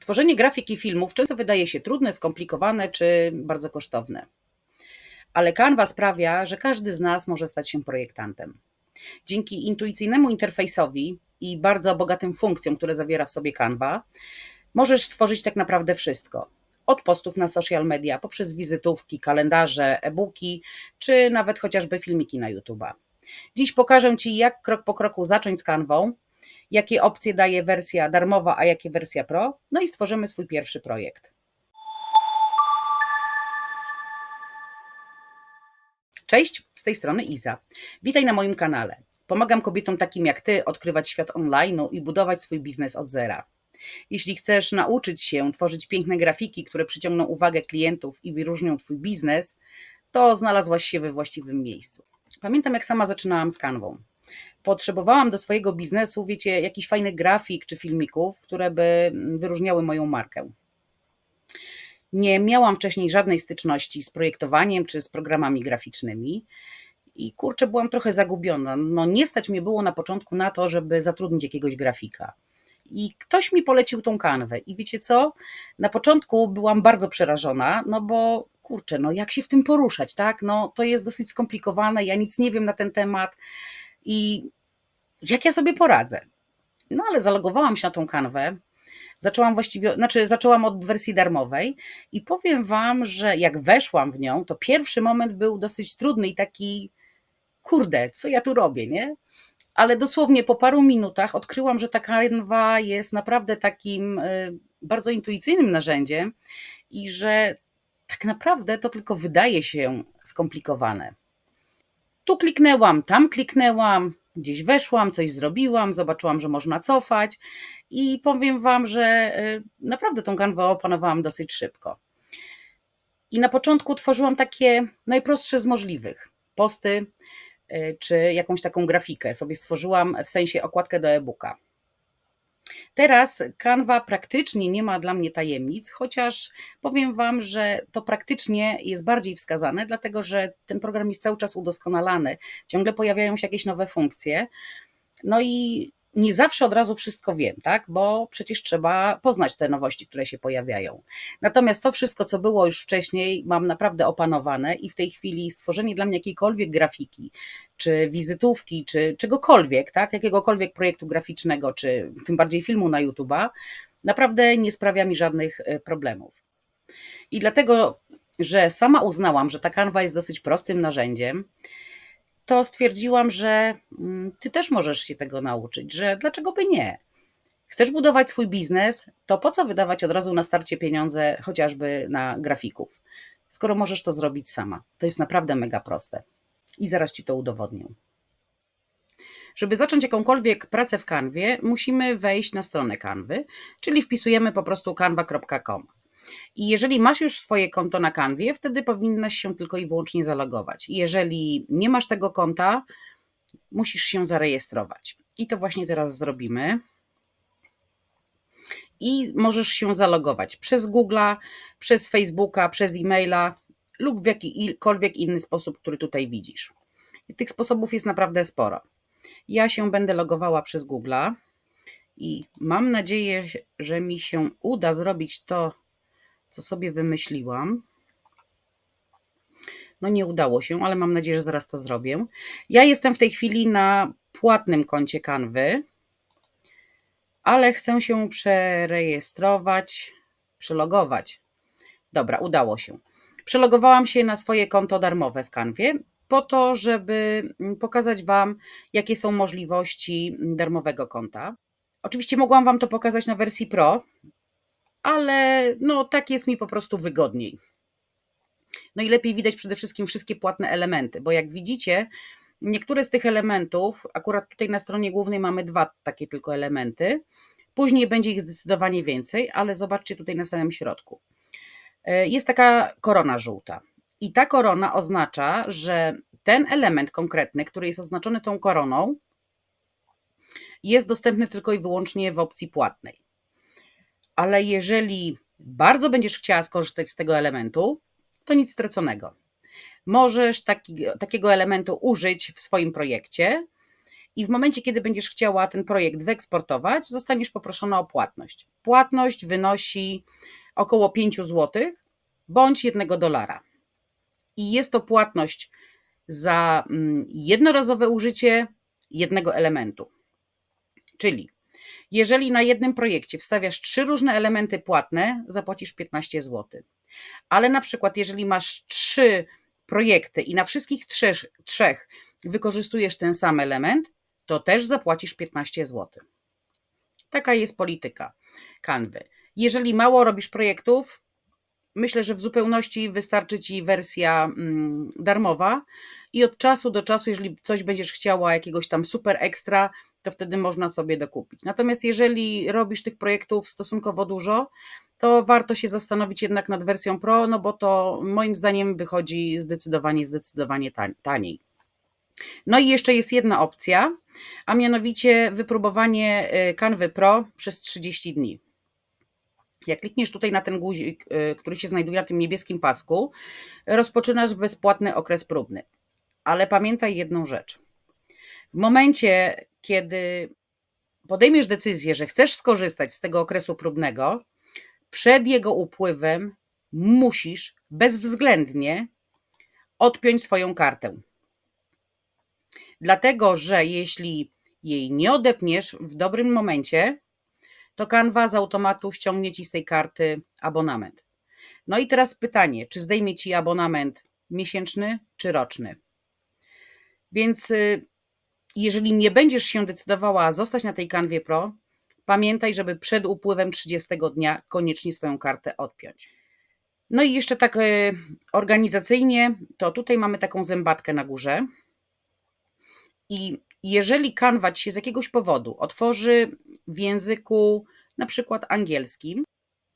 Tworzenie grafik i filmów często wydaje się trudne, skomplikowane czy bardzo kosztowne. Ale Canva sprawia, że każdy z nas może stać się projektantem. Dzięki intuicyjnemu interfejsowi i bardzo bogatym funkcjom, które zawiera w sobie Canva, możesz stworzyć tak naprawdę wszystko. Od postów na social media, poprzez wizytówki, kalendarze, e-booki, czy nawet chociażby filmiki na YouTube'a. Dziś pokażę Ci, jak krok po kroku zacząć z Canvą, jakie opcje daje wersja darmowa, a jakie wersja Pro, no i stworzymy swój pierwszy projekt. Cześć, z tej strony Iza. Witaj na moim kanale. Pomagam kobietom takim jak Ty odkrywać świat online'u i budować swój biznes od zera. Jeśli chcesz nauczyć się tworzyć piękne grafiki, które przyciągną uwagę klientów i wyróżnią Twój biznes, to znalazłaś się we właściwym miejscu. Pamiętam, jak sama zaczynałam z Canvą. Potrzebowałam do swojego biznesu, wiecie, jakiś fajny grafik czy filmików, które by wyróżniały moją markę. Nie miałam wcześniej żadnej styczności z projektowaniem czy z programami graficznymi i kurczę, byłam trochę zagubiona. Nie stać mnie było na początku na to, żeby zatrudnić jakiegoś grafika. I ktoś mi polecił tą Canwę i wiecie co? Na początku byłam bardzo przerażona, bo kurczę, jak się w tym poruszać, tak? To jest dosyć skomplikowane, ja nic nie wiem na ten temat i jak ja sobie poradzę? Ale zalogowałam się na tą Canwę. Zaczęłam od wersji darmowej i powiem Wam, że jak weszłam w nią, to pierwszy moment był dosyć trudny i taki, kurde, co ja tu robię, nie? Ale dosłownie po paru minutach odkryłam, że ta Canva jest naprawdę takim bardzo intuicyjnym narzędziem i że tak naprawdę to tylko wydaje się skomplikowane. Tu kliknęłam, tam kliknęłam, gdzieś weszłam, coś zrobiłam, zobaczyłam, że można cofać i powiem Wam, że naprawdę tą Canwę opanowałam dosyć szybko. I na początku tworzyłam takie najprostsze z możliwych posty czy jakąś taką grafikę sobie stworzyłam, w sensie okładkę do e-booka. Teraz Canva praktycznie nie ma dla mnie tajemnic, chociaż powiem Wam, że to praktycznie jest bardziej wskazane, dlatego że ten program jest cały czas udoskonalany, ciągle pojawiają się jakieś nowe funkcje, i nie zawsze od razu wszystko wiem, tak? Bo przecież trzeba poznać te nowości, które się pojawiają. Natomiast to wszystko, co było już wcześniej, mam naprawdę opanowane i w tej chwili stworzenie dla mnie jakiejkolwiek grafiki, czy wizytówki, czy czegokolwiek, tak? Jakiegokolwiek projektu graficznego, czy tym bardziej filmu na YouTube'a, naprawdę nie sprawia mi żadnych problemów. I dlatego, że sama uznałam, że ta Canva jest dosyć prostym narzędziem, to stwierdziłam, że Ty też możesz się tego nauczyć, że dlaczego by nie? Chcesz budować swój biznes, to po co wydawać od razu na starcie pieniądze chociażby na grafików, skoro możesz to zrobić sama. To jest naprawdę mega proste i zaraz Ci to udowodnię. Żeby zacząć jakąkolwiek pracę w Canwie, musimy wejść na stronę Canvy, czyli wpisujemy po prostu canva.com. I jeżeli masz już swoje konto na Canwie, wtedy powinnaś się tylko i wyłącznie zalogować. Jeżeli nie masz tego konta, musisz się zarejestrować. I to właśnie teraz zrobimy. I możesz się zalogować przez Google'a, przez Facebooka, przez e-maila lub w jakikolwiek inny sposób, który tutaj widzisz. I tych sposobów jest naprawdę sporo. Ja się będę logowała przez Google'a i mam nadzieję, że mi się uda zrobić to, co sobie wymyśliłam. Nie udało się, ale mam nadzieję, że zaraz to zrobię. Ja jestem w tej chwili na płatnym koncie Canvy, ale chcę się przerejestrować, przelogować. Dobra, udało się. Przelogowałam się na swoje konto darmowe w Canwie po to, żeby pokazać Wam, jakie są możliwości darmowego konta. Oczywiście mogłam Wam to pokazać na wersji Pro, ale tak jest mi po prostu wygodniej. I lepiej widać przede wszystkim wszystkie płatne elementy, bo jak widzicie, niektóre z tych elementów, akurat tutaj na stronie głównej mamy 2 takie tylko elementy, później będzie ich zdecydowanie więcej, ale zobaczcie tutaj na samym środku. Jest taka korona żółta i ta korona oznacza, że ten element konkretny, który jest oznaczony tą koroną, jest dostępny tylko i wyłącznie w opcji płatnej. Ale jeżeli bardzo będziesz chciała skorzystać z tego elementu, to nic straconego. Możesz takiego elementu użyć w swoim projekcie i w momencie, kiedy będziesz chciała ten projekt wyeksportować, zostaniesz poproszona o płatność. Płatność wynosi około 5 zł bądź $1. I jest to płatność za jednorazowe użycie jednego elementu. Czyli jeżeli na jednym projekcie wstawiasz 3 różne elementy płatne, zapłacisz 15 zł. Ale na przykład jeżeli masz 3 projekty i na wszystkich trzech wykorzystujesz ten sam element, to też zapłacisz 15 zł. Taka jest polityka Canvy. Jeżeli mało robisz projektów, myślę, że w zupełności wystarczy Ci wersja darmowa i od czasu do czasu, jeżeli coś będziesz chciała jakiegoś tam super ekstra, to wtedy można sobie dokupić. Natomiast jeżeli robisz tych projektów stosunkowo dużo, to warto się zastanowić jednak nad wersją Pro, no bo to moim zdaniem wychodzi zdecydowanie taniej. No i jeszcze jest jedna opcja, a mianowicie wypróbowanie Canvy Pro przez 30 dni. Jak klikniesz tutaj na ten guzik, który się znajduje na tym niebieskim pasku, rozpoczynasz bezpłatny okres próbny. Ale pamiętaj jedną rzecz. W momencie, kiedy podejmiesz decyzję, że chcesz skorzystać z tego okresu próbnego, przed jego upływem musisz bezwzględnie odpiąć swoją kartę. Dlatego, że jeśli jej nie odepniesz w dobrym momencie, to Canva z automatu ściągnie Ci z tej karty abonament. No i teraz pytanie, czy zdejmie Ci abonament miesięczny czy roczny? Więc jeżeli nie będziesz się decydowała zostać na tej Canwie Pro, pamiętaj, żeby przed upływem 30 dnia koniecznie swoją kartę odpiąć. No i jeszcze tak organizacyjnie, to tutaj mamy taką zębatkę na górze i jeżeli Canva Ci się z jakiegoś powodu otworzy w języku na przykład angielskim,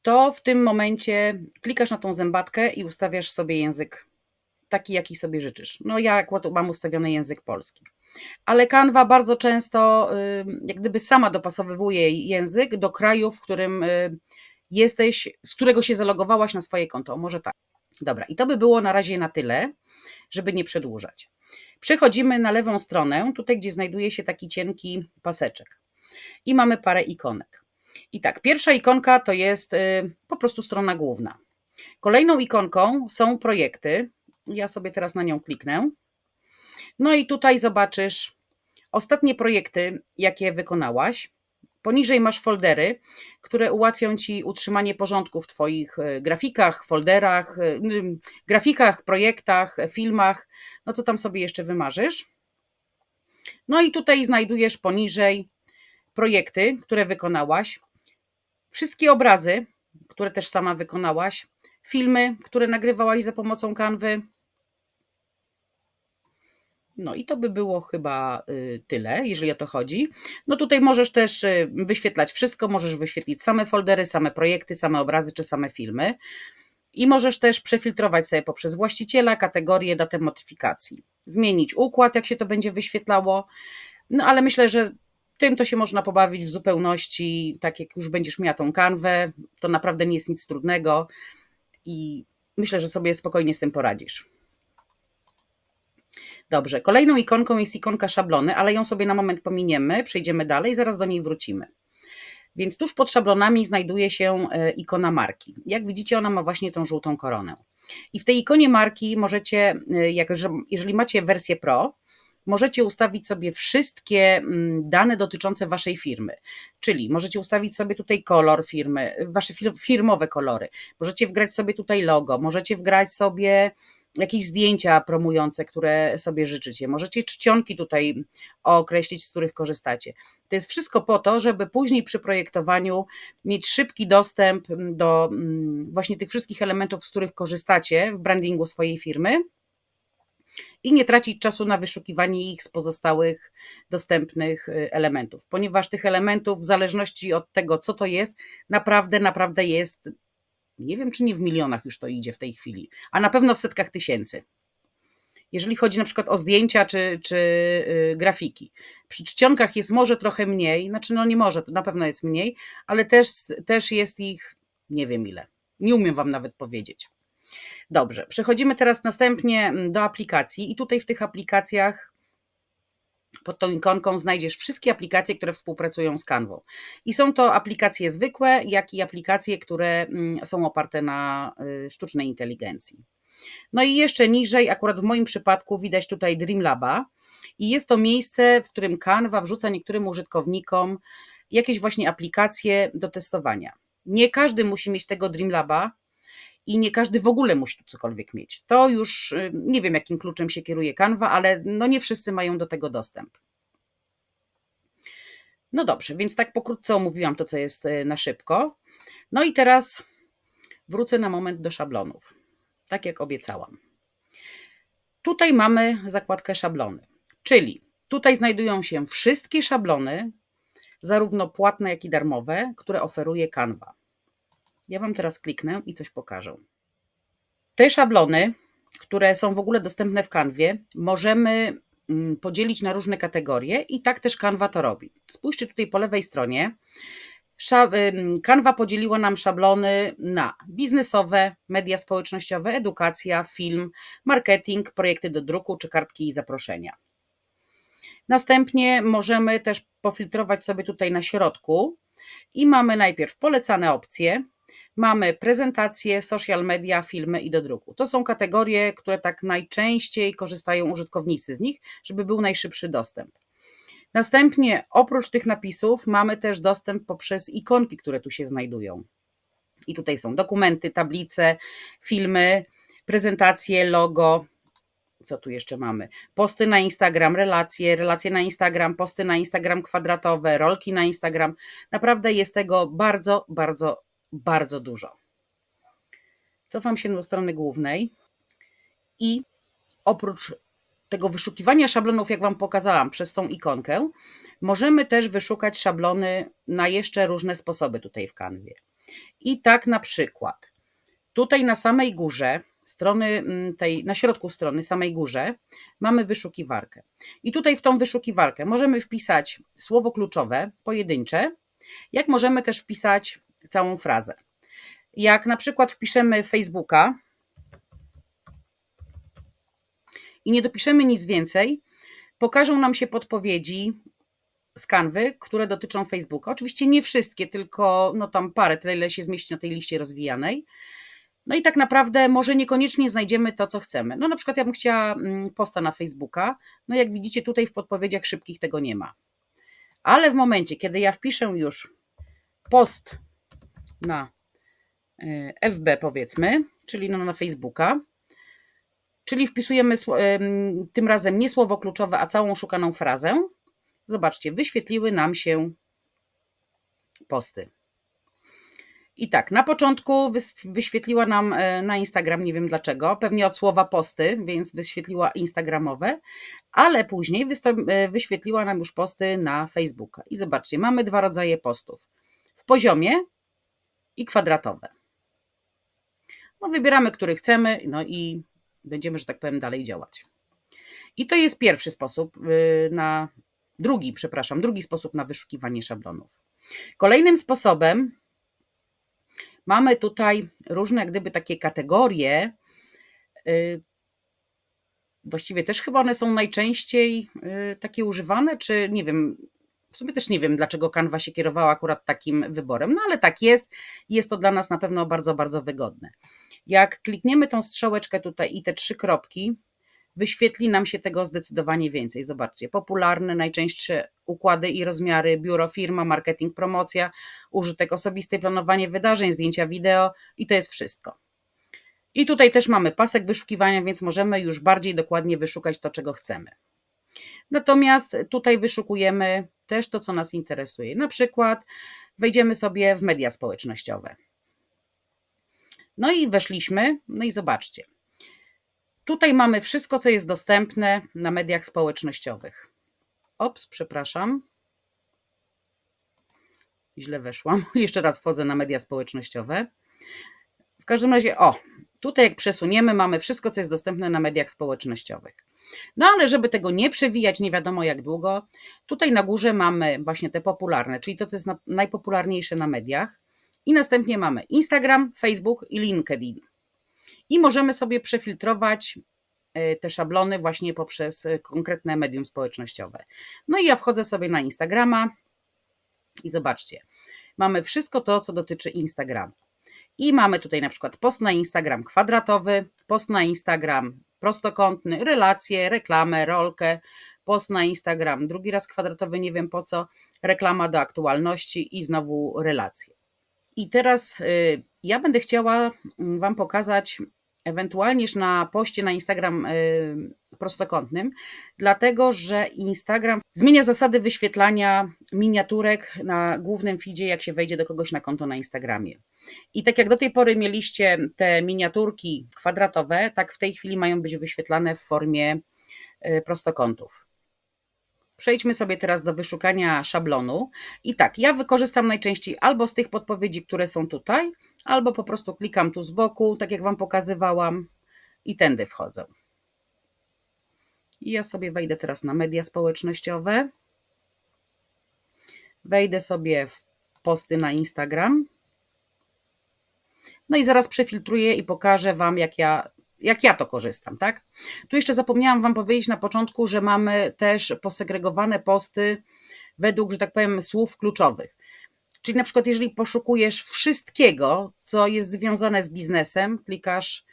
to w tym momencie klikasz na tą zębatkę i ustawiasz sobie język taki, jaki sobie życzysz. No ja akurat mam ustawiony język polski. Ale Canva bardzo często jak gdyby sama dopasowywuje język do kraju, w którym jesteś, z którego się zalogowałaś na swoje konto. Może tak. Dobra, i to by było na razie na tyle, żeby nie przedłużać. Przechodzimy na lewą stronę, tutaj gdzie znajduje się taki cienki paseczek. I mamy parę ikonek. I tak, pierwsza ikonka to jest po prostu strona główna. Kolejną ikonką są projekty. Ja sobie teraz na nią kliknę. No i tutaj zobaczysz ostatnie projekty, jakie wykonałaś. Poniżej masz foldery, które ułatwią Ci utrzymanie porządku w Twoich grafikach, folderach, grafikach, projektach, filmach, no co tam sobie jeszcze wymarzysz. No i tutaj znajdujesz poniżej projekty, które wykonałaś, wszystkie obrazy, które też sama wykonałaś, filmy, które nagrywałaś za pomocą Canvy. No i to by było chyba tyle, jeżeli o to chodzi. No tutaj możesz też wyświetlać wszystko, możesz wyświetlić same foldery, same projekty, same obrazy czy same filmy. I możesz też przefiltrować sobie poprzez właściciela, kategorię, datę modyfikacji. Zmienić układ, jak się to będzie wyświetlało. No ale myślę, że tym to się można pobawić w zupełności, tak jak już będziesz miała tą kanwę, to naprawdę nie jest nic trudnego i myślę, że sobie spokojnie z tym poradzisz. Dobrze, kolejną ikonką jest ikonka szablony, ale ją sobie na moment pominiemy, przejdziemy dalej, zaraz do niej wrócimy. Więc tuż pod szablonami znajduje się ikona marki. Jak widzicie, ona ma właśnie tą żółtą koronę. I w tej ikonie marki możecie, jeżeli macie wersję Pro, możecie ustawić sobie wszystkie dane dotyczące waszej firmy. Czyli możecie ustawić sobie tutaj kolor firmy, wasze firmowe kolory. Możecie wgrać sobie tutaj logo, możecie wgrać sobie jakieś zdjęcia promujące, które sobie życzycie. Możecie czcionki tutaj określić, z których korzystacie. To jest wszystko po to, żeby później przy projektowaniu mieć szybki dostęp do właśnie tych wszystkich elementów, z których korzystacie w brandingu swojej firmy i nie tracić czasu na wyszukiwanie ich z pozostałych dostępnych elementów, ponieważ tych elementów w zależności od tego, co to jest, naprawdę jest, nie wiem, czy nie w milionach już to idzie w tej chwili, a na pewno w setkach tysięcy. Jeżeli chodzi na przykład o zdjęcia czy grafiki. Przy czcionkach jest może trochę mniej, znaczy no nie może, to na pewno jest mniej, ale też jest ich nie wiem ile. Nie umiem wam nawet powiedzieć. Dobrze, przechodzimy teraz następnie do aplikacji i tutaj w tych aplikacjach Pod tą ikonką znajdziesz wszystkie aplikacje, które współpracują z Canvą. I są to aplikacje zwykłe, jak i aplikacje, które są oparte na sztucznej inteligencji. No i jeszcze niżej, akurat w moim przypadku widać tutaj Dreamlaba i jest to miejsce, w którym Canva wrzuca niektórym użytkownikom jakieś właśnie aplikacje do testowania. Nie każdy musi mieć tego Dreamlaba i nie każdy w ogóle musi tu cokolwiek mieć. To już nie wiem, jakim kluczem się kieruje Canva, ale no nie wszyscy mają do tego dostęp. No dobrze, więc tak pokrótce omówiłam to, co jest na szybko. No i teraz wrócę na moment do szablonów, tak jak obiecałam. Tutaj mamy zakładkę szablony, czyli tutaj znajdują się wszystkie szablony, zarówno płatne, jak i darmowe, które oferuje Canva. Ja Wam teraz kliknę i coś pokażę. Te szablony, które są w ogóle dostępne w Canwie, możemy podzielić na różne kategorie i tak też Canva to robi. Spójrzcie tutaj po lewej stronie. Canva podzieliła nam szablony na biznesowe, media społecznościowe, edukacja, film, marketing, projekty do druku czy kartki i zaproszenia. Następnie możemy też pofiltrować sobie tutaj na środku i mamy najpierw polecane opcje, mamy prezentacje, social media, filmy i do druku. To są kategorie, które tak najczęściej korzystają użytkownicy z nich, żeby był najszybszy dostęp. Następnie oprócz tych napisów mamy też dostęp poprzez ikonki, które tu się znajdują. I tutaj są dokumenty, tablice, filmy, prezentacje, logo. Co tu jeszcze mamy? Posty na Instagram, relacje na Instagram, posty na Instagram kwadratowe, rolki na Instagram. Naprawdę jest tego bardzo, bardzo, bardzo dużo. Cofam się do strony głównej i oprócz tego wyszukiwania szablonów, jak Wam pokazałam przez tą ikonkę, możemy też wyszukać szablony na jeszcze różne sposoby tutaj w Canwie. I tak na przykład tutaj na samej górze strony tej, na środku strony, samej górze, mamy wyszukiwarkę. I tutaj w tą wyszukiwarkę możemy wpisać słowo kluczowe, pojedyncze, jak możemy też wpisać całą frazę. Jak na przykład wpiszemy Facebooka i nie dopiszemy nic więcej, pokażą nam się podpowiedzi z Canvy, które dotyczą Facebooka. Oczywiście nie wszystkie, tylko no tam parę, tyle ile się zmieści na tej liście rozwijanej. No i tak naprawdę może niekoniecznie znajdziemy to, co chcemy. No na przykład ja bym chciała posta na Facebooka, no jak widzicie tutaj w podpowiedziach szybkich tego nie ma. Ale w momencie, kiedy ja wpiszę już post na FB powiedzmy, czyli no na Facebooka, czyli wpisujemy tym razem nie słowo kluczowe, a całą szukaną frazę, zobaczcie, wyświetliły nam się posty. I tak, na początku wyświetliła nam na Instagram, nie wiem dlaczego, pewnie od słowa posty, więc wyświetliła instagramowe, ale później wyświetliła nam już posty na Facebooka. I zobaczcie, mamy dwa rodzaje postów. W poziomie i kwadratowe. No, wybieramy, który chcemy, no i będziemy, że tak powiem, dalej działać. I to jest pierwszy sposób drugi sposób na wyszukiwanie szablonów. Kolejnym sposobem mamy tutaj różne jak gdyby takie kategorie, właściwie też chyba one są najczęściej takie używane, czy nie wiem, w sumie też nie wiem, dlaczego Canva się kierowała akurat takim wyborem, no ale tak jest to dla nas na pewno bardzo, bardzo wygodne. Jak klikniemy tą strzałeczkę tutaj i te 3 kropki, wyświetli nam się tego zdecydowanie więcej. Zobaczcie, popularne, najczęstsze układy i rozmiary, biuro, firma, marketing, promocja, użytek osobisty, planowanie wydarzeń, zdjęcia wideo i to jest wszystko. I tutaj też mamy pasek wyszukiwania, więc możemy już bardziej dokładnie wyszukać to, czego chcemy. Natomiast tutaj wyszukujemy też to, co nas interesuje. Na przykład wejdziemy sobie w media społecznościowe. No i weszliśmy, no i zobaczcie. Tutaj mamy wszystko, co jest dostępne na mediach społecznościowych. Ops, przepraszam. Źle weszłam. Jeszcze raz wchodzę na media społecznościowe. W każdym razie, tutaj jak przesuniemy, mamy wszystko, co jest dostępne na mediach społecznościowych. No ale żeby tego nie przewijać nie wiadomo jak długo, tutaj na górze mamy właśnie te popularne, czyli to, co jest najpopularniejsze na mediach. I następnie mamy Instagram, Facebook i LinkedIn. I możemy sobie przefiltrować te szablony właśnie poprzez konkretne medium społecznościowe. No i ja wchodzę sobie na Instagrama i zobaczcie, mamy wszystko to, co dotyczy Instagrama. I mamy tutaj na przykład post na Instagram kwadratowy, post na Instagram prostokątny, relacje, reklamę, rolkę, post na Instagram drugi raz kwadratowy, nie wiem po co, reklama do aktualności i znowu relacje. I teraz ja będę chciała Wam pokazać ewentualnie na poście na Instagram prostokątnym, dlatego że Instagram zmienia zasady wyświetlania miniaturek na głównym feedzie, jak się wejdzie do kogoś na konto na Instagramie. I tak jak do tej pory mieliście te miniaturki kwadratowe, tak w tej chwili mają być wyświetlane w formie prostokątów. Przejdźmy sobie teraz do wyszukania szablonu. I tak, ja wykorzystam najczęściej albo z tych podpowiedzi, które są tutaj, albo po prostu klikam tu z boku, tak jak Wam pokazywałam, i tędy wchodzę. I ja sobie wejdę teraz na media społecznościowe. Wejdę sobie w posty na Instagram. No i zaraz przefiltruję i pokażę Wam, jak ja to korzystam, tak? Tu jeszcze zapomniałam Wam powiedzieć na początku, że mamy też posegregowane posty według, że tak powiem, słów kluczowych. Czyli na przykład jeżeli poszukujesz wszystkiego, co jest związane z biznesem, klikasz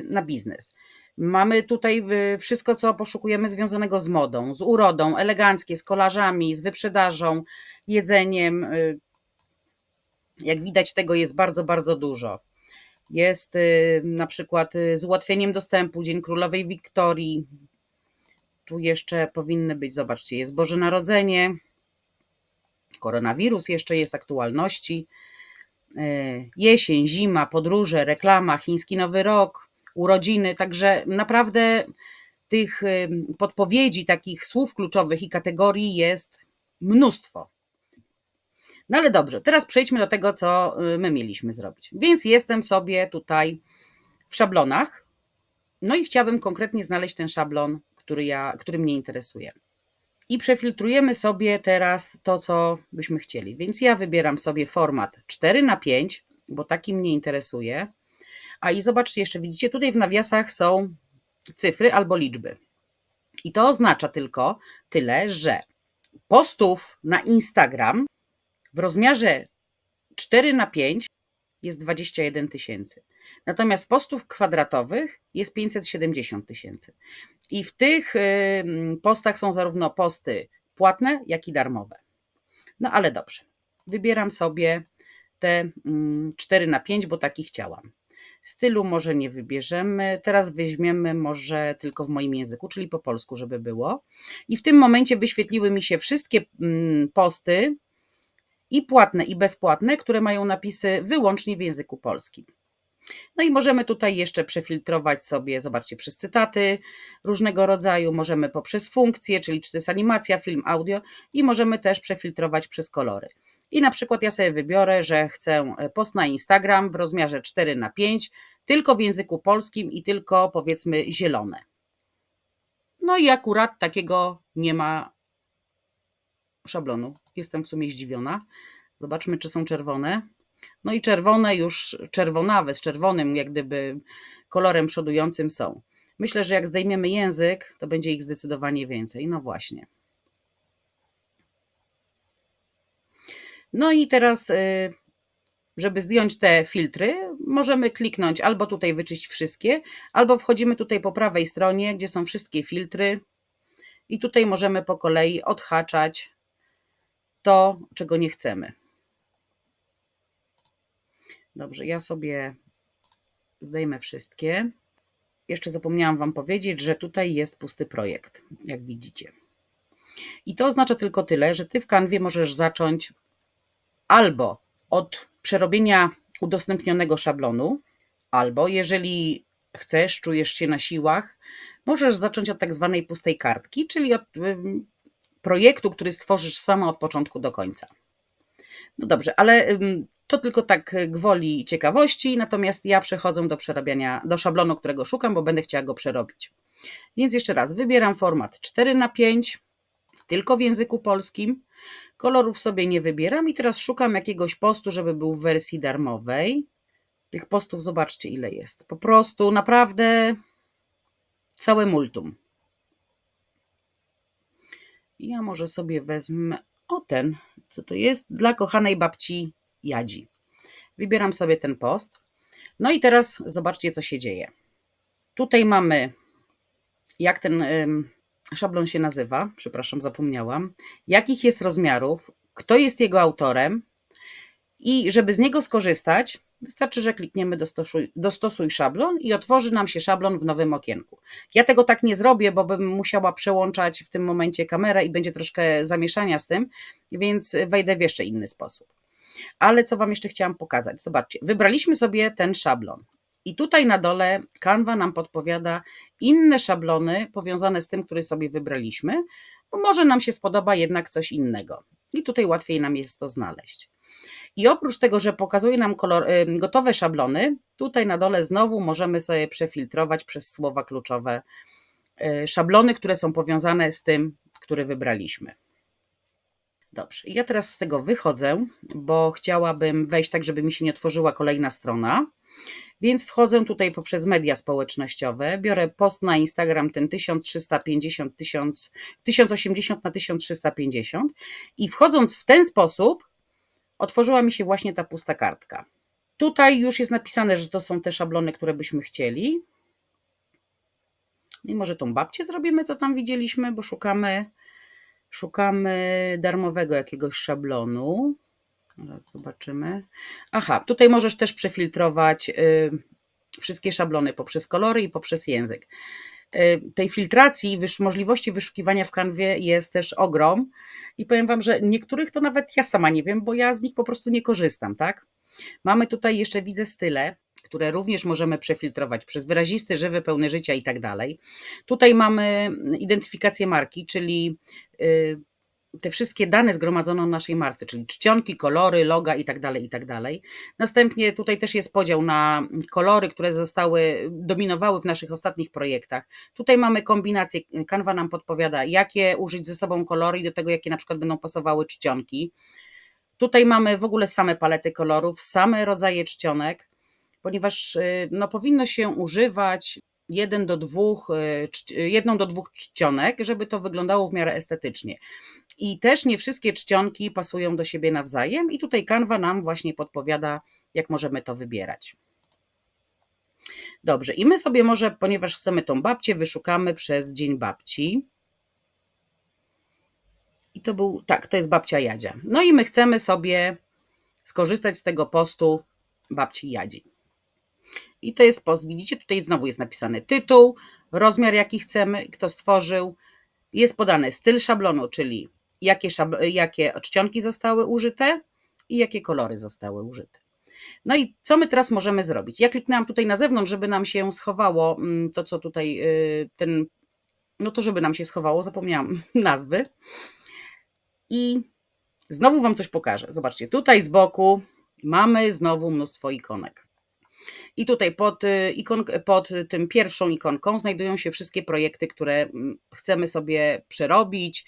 na biznes. Mamy tutaj wszystko, co poszukujemy związanego z modą, z urodą, eleganckie, z kolarzami, z wyprzedażą, jedzeniem. Jak widać, tego jest bardzo, bardzo dużo. Jest na przykład z ułatwieniem dostępu, Dzień Królowej Wiktorii. Tu jeszcze powinny być, zobaczcie, jest Boże Narodzenie, koronawirus jeszcze jest, aktualności, jesień, zima, podróże, reklama, chiński Nowy Rok, urodziny. Także naprawdę tych podpowiedzi, takich słów kluczowych i kategorii jest mnóstwo. No ale dobrze, teraz przejdźmy do tego, co my mieliśmy zrobić. Więc jestem sobie tutaj w szablonach, no i chciałabym konkretnie znaleźć ten szablon, który mnie interesuje. I przefiltrujemy sobie teraz to, co byśmy chcieli. Więc ja wybieram sobie format 4:5, bo taki mnie interesuje. A i zobaczcie, jeszcze widzicie, tutaj w nawiasach są cyfry albo liczby. I to oznacza tylko tyle, że postów na Instagram w rozmiarze 4:5 jest 21 tysięcy. Natomiast postów kwadratowych jest 570 tysięcy. I w tych postach są zarówno posty płatne, jak i darmowe. No ale dobrze. Wybieram sobie te 4:5, bo taki chciałam. Stylu może nie wybierzemy. Teraz weźmiemy może tylko w moim języku, czyli po polsku, żeby było. I w tym momencie wyświetliły mi się wszystkie posty, i płatne, i bezpłatne, które mają napisy wyłącznie w języku polskim. No i możemy tutaj jeszcze przefiltrować sobie, zobaczcie, przez cytaty różnego rodzaju, możemy poprzez funkcje, czyli czy to jest animacja, film, audio, i możemy też przefiltrować przez kolory. I na przykład ja sobie wybiorę, że chcę post na Instagram w rozmiarze 4:5, tylko w języku polskim i tylko, powiedzmy, zielone. No i akurat takiego nie ma szablonu. Jestem w sumie zdziwiona. Zobaczmy, czy są czerwone. No i czerwone, już czerwonawe, z czerwonym jak gdyby kolorem przodującym są. Myślę, że jak zdejmiemy język, to będzie ich zdecydowanie więcej. No właśnie. No i teraz, żeby zdjąć te filtry, możemy kliknąć albo tutaj wyczyść wszystkie, albo wchodzimy tutaj po prawej stronie, gdzie są wszystkie filtry i tutaj możemy po kolei odhaczać to, czego nie chcemy. Dobrze, ja sobie zdejmę wszystkie. Jeszcze zapomniałam Wam powiedzieć, że tutaj jest pusty projekt, jak widzicie. I to oznacza tylko tyle, że Ty w Canwie możesz zacząć albo od przerobienia udostępnionego szablonu, albo jeżeli chcesz, czujesz się na siłach, możesz zacząć od tak zwanej pustej kartki, czyli od projektu, który stworzysz sama od początku do końca. No dobrze, ale to tylko tak gwoli ciekawości, natomiast ja przechodzę do szablonu, którego szukam, bo będę chciała go przerobić. Więc jeszcze raz, wybieram format 4:5, tylko w języku polskim. Kolorów sobie nie wybieram i teraz szukam jakiegoś postu, żeby był w wersji darmowej. Tych postów zobaczcie, ile jest. Po prostu naprawdę całe multum. Ja może sobie wezmę ten, co to jest? Dla kochanej babci Jadzi. Wybieram sobie ten post. No i teraz zobaczcie, co się dzieje. Tutaj mamy, jak ten szablon się nazywa, przepraszam, zapomniałam, jakich jest rozmiarów, kto jest jego autorem i żeby z niego skorzystać, wystarczy, że klikniemy dostosuj szablon i otworzy nam się szablon w nowym okienku. Ja tego tak nie zrobię, bo bym musiała przełączać w tym momencie kamerę i będzie troszkę zamieszania z tym, więc wejdę w jeszcze inny sposób. Ale co Wam jeszcze chciałam pokazać? Zobaczcie, wybraliśmy sobie ten szablon i tutaj na dole Canva nam podpowiada inne szablony powiązane z tym, który sobie wybraliśmy, bo może nam się spodoba jednak coś innego i tutaj łatwiej nam jest to znaleźć. I oprócz tego, że pokazuje nam gotowe szablony, tutaj na dole znowu możemy sobie przefiltrować przez słowa kluczowe szablony, które są powiązane z tym, który wybraliśmy. Dobrze, ja teraz z tego wychodzę, bo chciałabym wejść tak, żeby mi się nie otworzyła kolejna strona. Więc wchodzę tutaj poprzez media społecznościowe, biorę post na Instagram, ten 1080 na 1350 i wchodząc w ten sposób otworzyła mi się właśnie ta pusta kartka. Tutaj już jest napisane, że to są te szablony, które byśmy chcieli. I może tą babcię zrobimy, co tam widzieliśmy, bo szukamy darmowego jakiegoś szablonu. Zaraz zobaczymy. Aha, tutaj możesz też przefiltrować wszystkie szablony poprzez kolory i poprzez język. Tej filtracji, możliwości wyszukiwania w Canwie jest też ogrom i powiem Wam, że niektórych to nawet ja sama nie wiem, bo ja z nich po prostu nie korzystam, tak? Mamy tutaj jeszcze, widzę, style, które również możemy przefiltrować przez wyrazisty, żywy, pełny życia i tak dalej. Tutaj mamy identyfikację marki, czyli te wszystkie dane zgromadzono na naszej marce, czyli czcionki, kolory, loga i tak dalej, i tak dalej. Następnie tutaj też jest podział na kolory, które dominowały w naszych ostatnich projektach. Tutaj mamy kombinację, Canva nam podpowiada, jakie użyć ze sobą kolory i do tego, jakie na przykład będą pasowały czcionki. Tutaj mamy w ogóle same palety kolorów, same rodzaje czcionek, ponieważ powinno się używać jedną do dwóch czcionek, żeby to wyglądało w miarę estetycznie. I też nie wszystkie czcionki pasują do siebie nawzajem i tutaj Canva nam właśnie podpowiada, jak możemy to wybierać. Dobrze, i my sobie może, ponieważ chcemy tą babcię, wyszukamy przez Dzień Babci. I to jest babcia Jadzia. No i my chcemy sobie skorzystać z tego postu babci Jadzi. I to jest post, widzicie, tutaj znowu jest napisany tytuł, rozmiar jaki chcemy, kto stworzył. Jest podany styl szablonu, czyli jakie czcionki zostały użyte i jakie kolory zostały użyte. No i co my teraz możemy zrobić? Ja kliknęłam tutaj na zewnątrz, żeby nam się schowało to, co tutaj to żeby nam się schowało, zapomniałam nazwy. I znowu Wam coś pokażę. Zobaczcie, tutaj z boku mamy znowu mnóstwo ikonek. I tutaj pod tym pierwszą ikonką znajdują się wszystkie projekty, które chcemy sobie przerobić,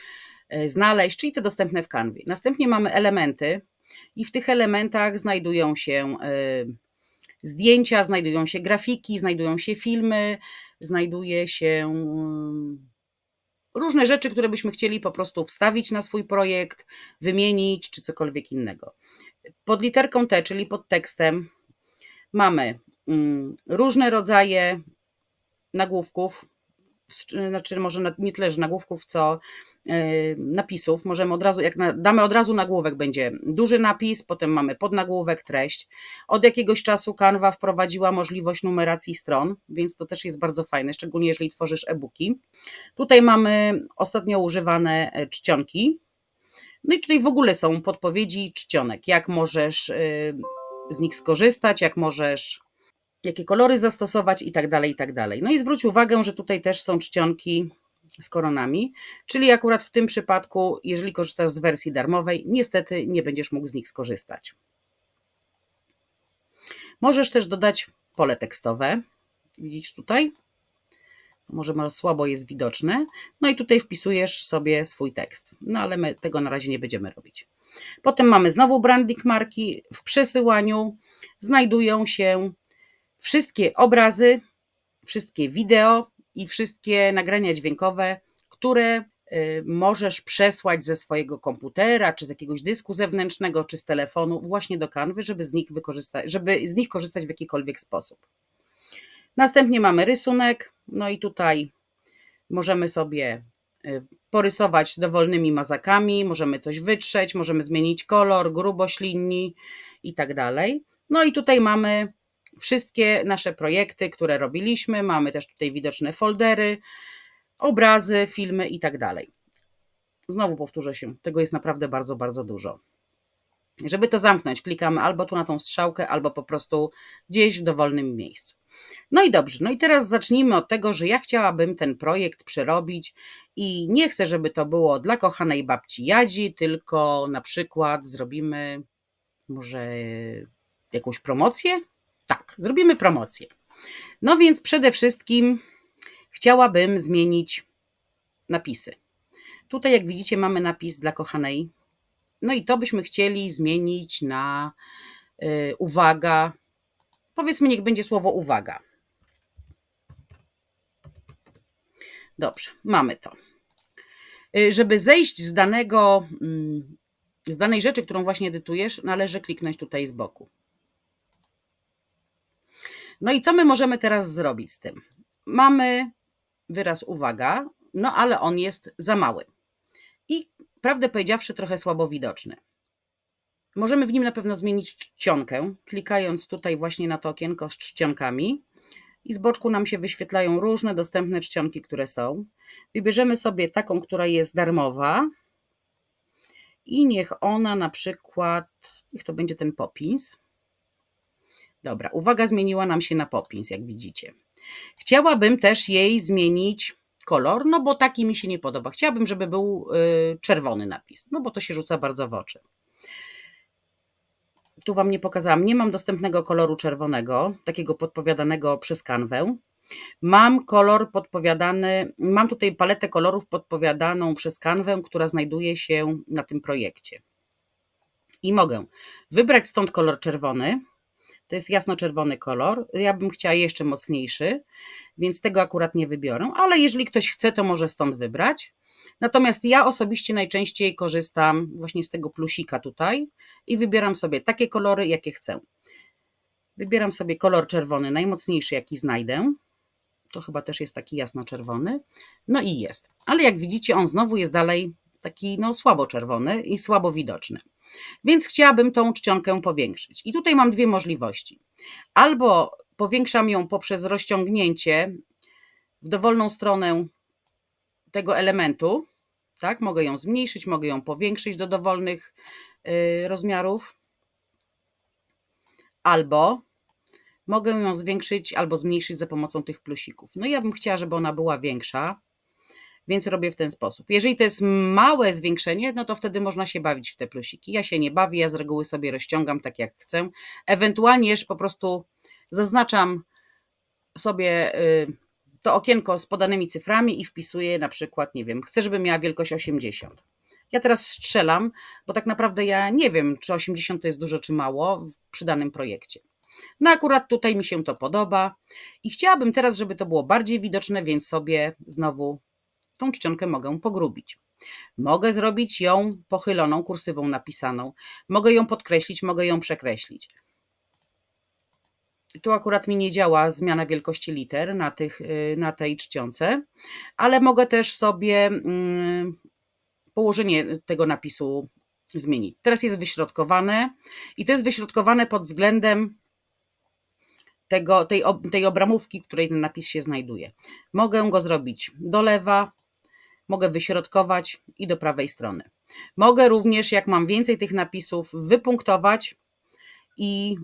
znaleźć, czyli te dostępne w Canwie. Następnie mamy elementy i w tych elementach znajdują się zdjęcia, znajdują się grafiki, znajdują się filmy, znajduje się różne rzeczy, które byśmy chcieli po prostu wstawić na swój projekt, wymienić czy cokolwiek innego. Pod literką T, czyli pod tekstem, mamy różne rodzaje nagłówków, znaczy może nie tyle, że nagłówków, co napisów. Możemy damy od razu nagłówek, będzie duży napis, potem mamy podnagłówek, treść. Od jakiegoś czasu Canva wprowadziła możliwość numeracji stron, więc to też jest bardzo fajne, szczególnie jeżeli tworzysz e-booki. Tutaj mamy ostatnio używane czcionki. No i tutaj w ogóle są podpowiedzi czcionek, jak możesz z nich skorzystać, jakie kolory zastosować i tak dalej, i tak dalej. No i zwróć uwagę, że tutaj też są czcionki z koronami, czyli akurat w tym przypadku, jeżeli korzystasz z wersji darmowej, niestety nie będziesz mógł z nich skorzystać. Możesz też dodać pole tekstowe. Widzisz tutaj? Może słabo jest widoczne. No i tutaj wpisujesz sobie swój tekst. No ale my tego na razie nie będziemy robić. Potem mamy znowu branding marki. W przesyłaniu znajdują się wszystkie obrazy, wszystkie wideo i wszystkie nagrania dźwiękowe, które możesz przesłać ze swojego komputera, czy z jakiegoś dysku zewnętrznego, czy z telefonu właśnie do Canvy, żeby z nich korzystać w jakikolwiek sposób. Następnie mamy rysunek, no i tutaj możemy sobie porysować dowolnymi mazakami, możemy coś wytrzeć, możemy zmienić kolor, grubość linii i tak dalej. No i tutaj mamy wszystkie nasze projekty, które robiliśmy, mamy też tutaj widoczne foldery, obrazy, filmy i tak dalej. Znowu powtórzę się, tego jest naprawdę bardzo, bardzo dużo. Żeby to zamknąć, klikamy albo tu na tą strzałkę, albo po prostu gdzieś w dowolnym miejscu. No i dobrze, no i teraz zacznijmy od tego, że ja chciałabym ten projekt przerobić i nie chcę, żeby to było dla kochanej babci Jadzi, tylko na przykład zrobimy może jakąś promocję? Tak, zrobimy promocję. No więc przede wszystkim chciałabym zmienić napisy. Tutaj jak widzicie mamy napis dla kochanej. No i to byśmy chcieli zmienić na uwaga. Powiedzmy, niech będzie słowo uwaga. Dobrze, mamy to. Żeby zejść z danej rzeczy, którą właśnie edytujesz, należy kliknąć tutaj z boku. No i co my możemy teraz zrobić z tym? Mamy wyraz uwaga, no ale on jest za mały i prawdę powiedziawszy trochę słabo widoczny. Możemy w nim na pewno zmienić czcionkę, klikając tutaj właśnie na to okienko z czcionkami i z boczku nam się wyświetlają różne dostępne czcionki, które są. Wybierzemy sobie taką, która jest darmowa i niech ona na przykład, niech to będzie ten Poppins. Dobra, uwaga, zmieniła nam się na Poppins, jak widzicie. Chciałabym też jej zmienić kolor, no bo taki mi się nie podoba. Chciałabym, żeby był czerwony napis, no bo to się rzuca bardzo w oczy. Tu Wam nie pokazałam, nie mam dostępnego koloru czerwonego, takiego podpowiadanego przez Canwę. Mam kolor podpowiadany, mam tutaj paletę kolorów podpowiadaną przez Canwę, która znajduje się na tym projekcie. I mogę wybrać stąd kolor czerwony. To jest jasno-czerwony kolor. Ja bym chciała jeszcze mocniejszy, więc tego akurat nie wybiorę, ale jeżeli ktoś chce, to może stąd wybrać. Natomiast ja osobiście najczęściej korzystam właśnie z tego plusika tutaj i wybieram sobie takie kolory, jakie chcę. Wybieram sobie kolor czerwony, najmocniejszy jaki znajdę. To chyba też jest taki jasno-czerwony. No i jest. Ale jak widzicie, on znowu jest dalej taki słabo czerwony i słabo widoczny. Więc chciałabym tą czcionkę powiększyć. I tutaj mam dwie możliwości. Albo powiększam ją poprzez rozciągnięcie w dowolną stronę tego elementu. Tak? Mogę ją zmniejszyć, mogę ją powiększyć do dowolnych rozmiarów. Albo mogę ją zwiększyć albo zmniejszyć za pomocą tych plusików. No ja bym chciała, żeby ona była większa, więc robię w ten sposób. Jeżeli to jest małe zwiększenie, no to wtedy można się bawić w te plusiki. Ja się nie bawię, ja z reguły sobie rozciągam tak jak chcę. Ewentualnie jeszcze po prostu zaznaczam sobie to okienko z podanymi cyframi i wpisuję na przykład, nie wiem, chcę, żeby miała wielkość 80. Ja teraz strzelam, bo tak naprawdę ja nie wiem, czy 80 to jest dużo, czy mało przy danym projekcie. No akurat tutaj mi się to podoba i chciałabym teraz, żeby to było bardziej widoczne, więc sobie znowu tą czcionkę mogę pogrubić. Mogę zrobić ją pochyloną, kursywą napisaną. Mogę ją podkreślić, mogę ją przekreślić. Tu akurat mi nie działa zmiana wielkości liter na tej czcionce, ale mogę też sobie położenie tego napisu zmienić. Teraz jest wyśrodkowane i to jest wyśrodkowane pod względem tej obramówki, w której ten napis się znajduje. Mogę go zrobić do lewa, mogę wyśrodkować i do prawej strony. Mogę również, jak mam więcej tych napisów, wypunktować i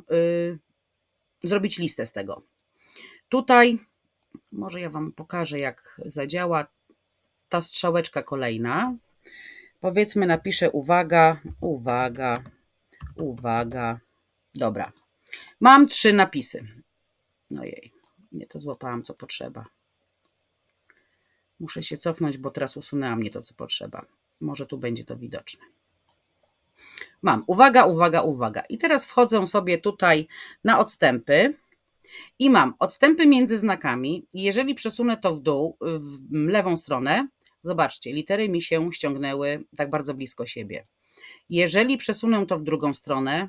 zrobić listę z tego. Tutaj, może ja Wam pokażę, jak zadziała ta strzałeczka kolejna. Powiedzmy, napiszę uwaga, uwaga, uwaga. Dobra. Mam 3 napisy. Ojej, nie to złapałam, co potrzeba. Muszę się cofnąć, bo teraz usunęłam nie to, co potrzeba. Może tu będzie to widoczne. Mam uwaga, uwaga, uwaga. I teraz wchodzę sobie tutaj na odstępy I mam odstępy między znakami i jeżeli przesunę to w dół, w lewą stronę, zobaczcie, litery mi się ściągnęły tak bardzo blisko siebie. Jeżeli przesunę to w drugą stronę,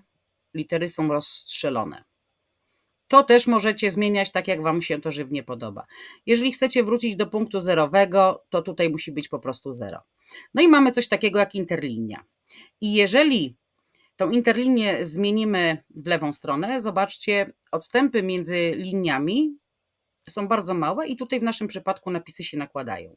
litery są rozstrzelone. To też możecie zmieniać tak, jak Wam się to żywnie podoba. Jeżeli chcecie wrócić do punktu zerowego, to tutaj musi być po prostu 0. No i mamy coś takiego jak interlinia. I jeżeli tą interlinię zmienimy w lewą stronę, zobaczcie, odstępy między liniami są bardzo małe i tutaj w naszym przypadku napisy się nakładają.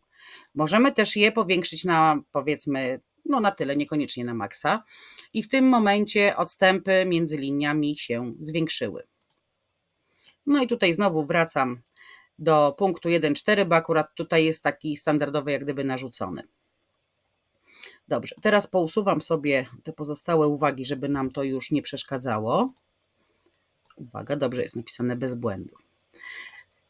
Możemy też je powiększyć na, powiedzmy, no na tyle, niekoniecznie na maksa. I w tym momencie odstępy między liniami się zwiększyły. No i tutaj znowu wracam do punktu 1,4, bo akurat tutaj jest taki standardowy, jak gdyby narzucony. Dobrze, teraz pousuwam sobie te pozostałe uwagi, żeby nam to już nie przeszkadzało. Uwaga, dobrze jest napisane bez błędu.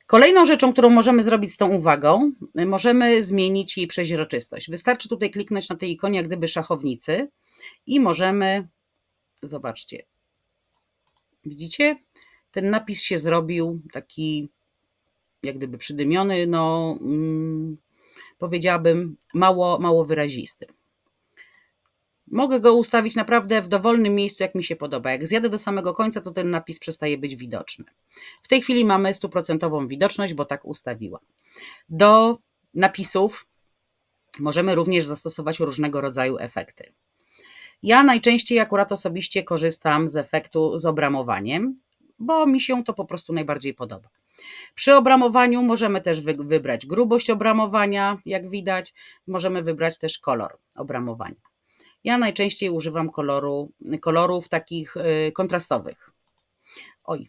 Kolejną rzeczą, którą możemy zrobić z tą uwagą, możemy zmienić jej przeźroczystość. Wystarczy tutaj kliknąć na tej ikonie jak gdyby szachownicy i możemy, zobaczcie, widzicie? Ten napis się zrobił taki jak gdyby przydymiony, no powiedziałabym mało wyrazisty. Mogę go ustawić naprawdę w dowolnym miejscu, jak mi się podoba. Jak zjadę do samego końca, to ten napis przestaje być widoczny. W tej chwili mamy 100% widoczność, bo tak ustawiłam. Do napisów możemy również zastosować różnego rodzaju efekty. Ja najczęściej akurat osobiście korzystam z efektu z obramowaniem, bo mi się to po prostu najbardziej podoba. Przy obramowaniu możemy też wybrać grubość obramowania, jak widać. Możemy wybrać też kolor obramowania. Ja najczęściej używam kolorów takich kontrastowych. Oj.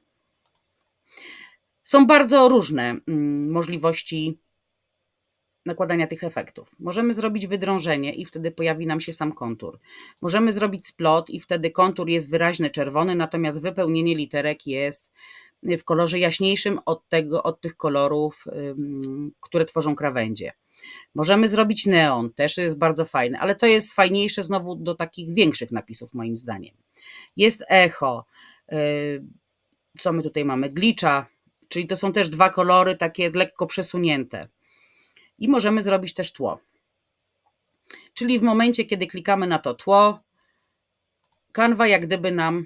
Są bardzo różne możliwości nakładania tych efektów. Możemy zrobić wydrążenie i wtedy pojawi nam się sam kontur. Możemy zrobić splot i wtedy kontur jest wyraźny czerwony, natomiast wypełnienie literek jest w kolorze jaśniejszym od tych kolorów, które tworzą krawędzie. Możemy zrobić neon, też jest bardzo fajne, ale to jest fajniejsze znowu do takich większych napisów moim zdaniem. Jest echo, co my tutaj mamy, glitcha, czyli to są też dwa kolory takie lekko przesunięte. I możemy zrobić też tło. Czyli w momencie, kiedy klikamy na to tło, Canva jak gdyby nam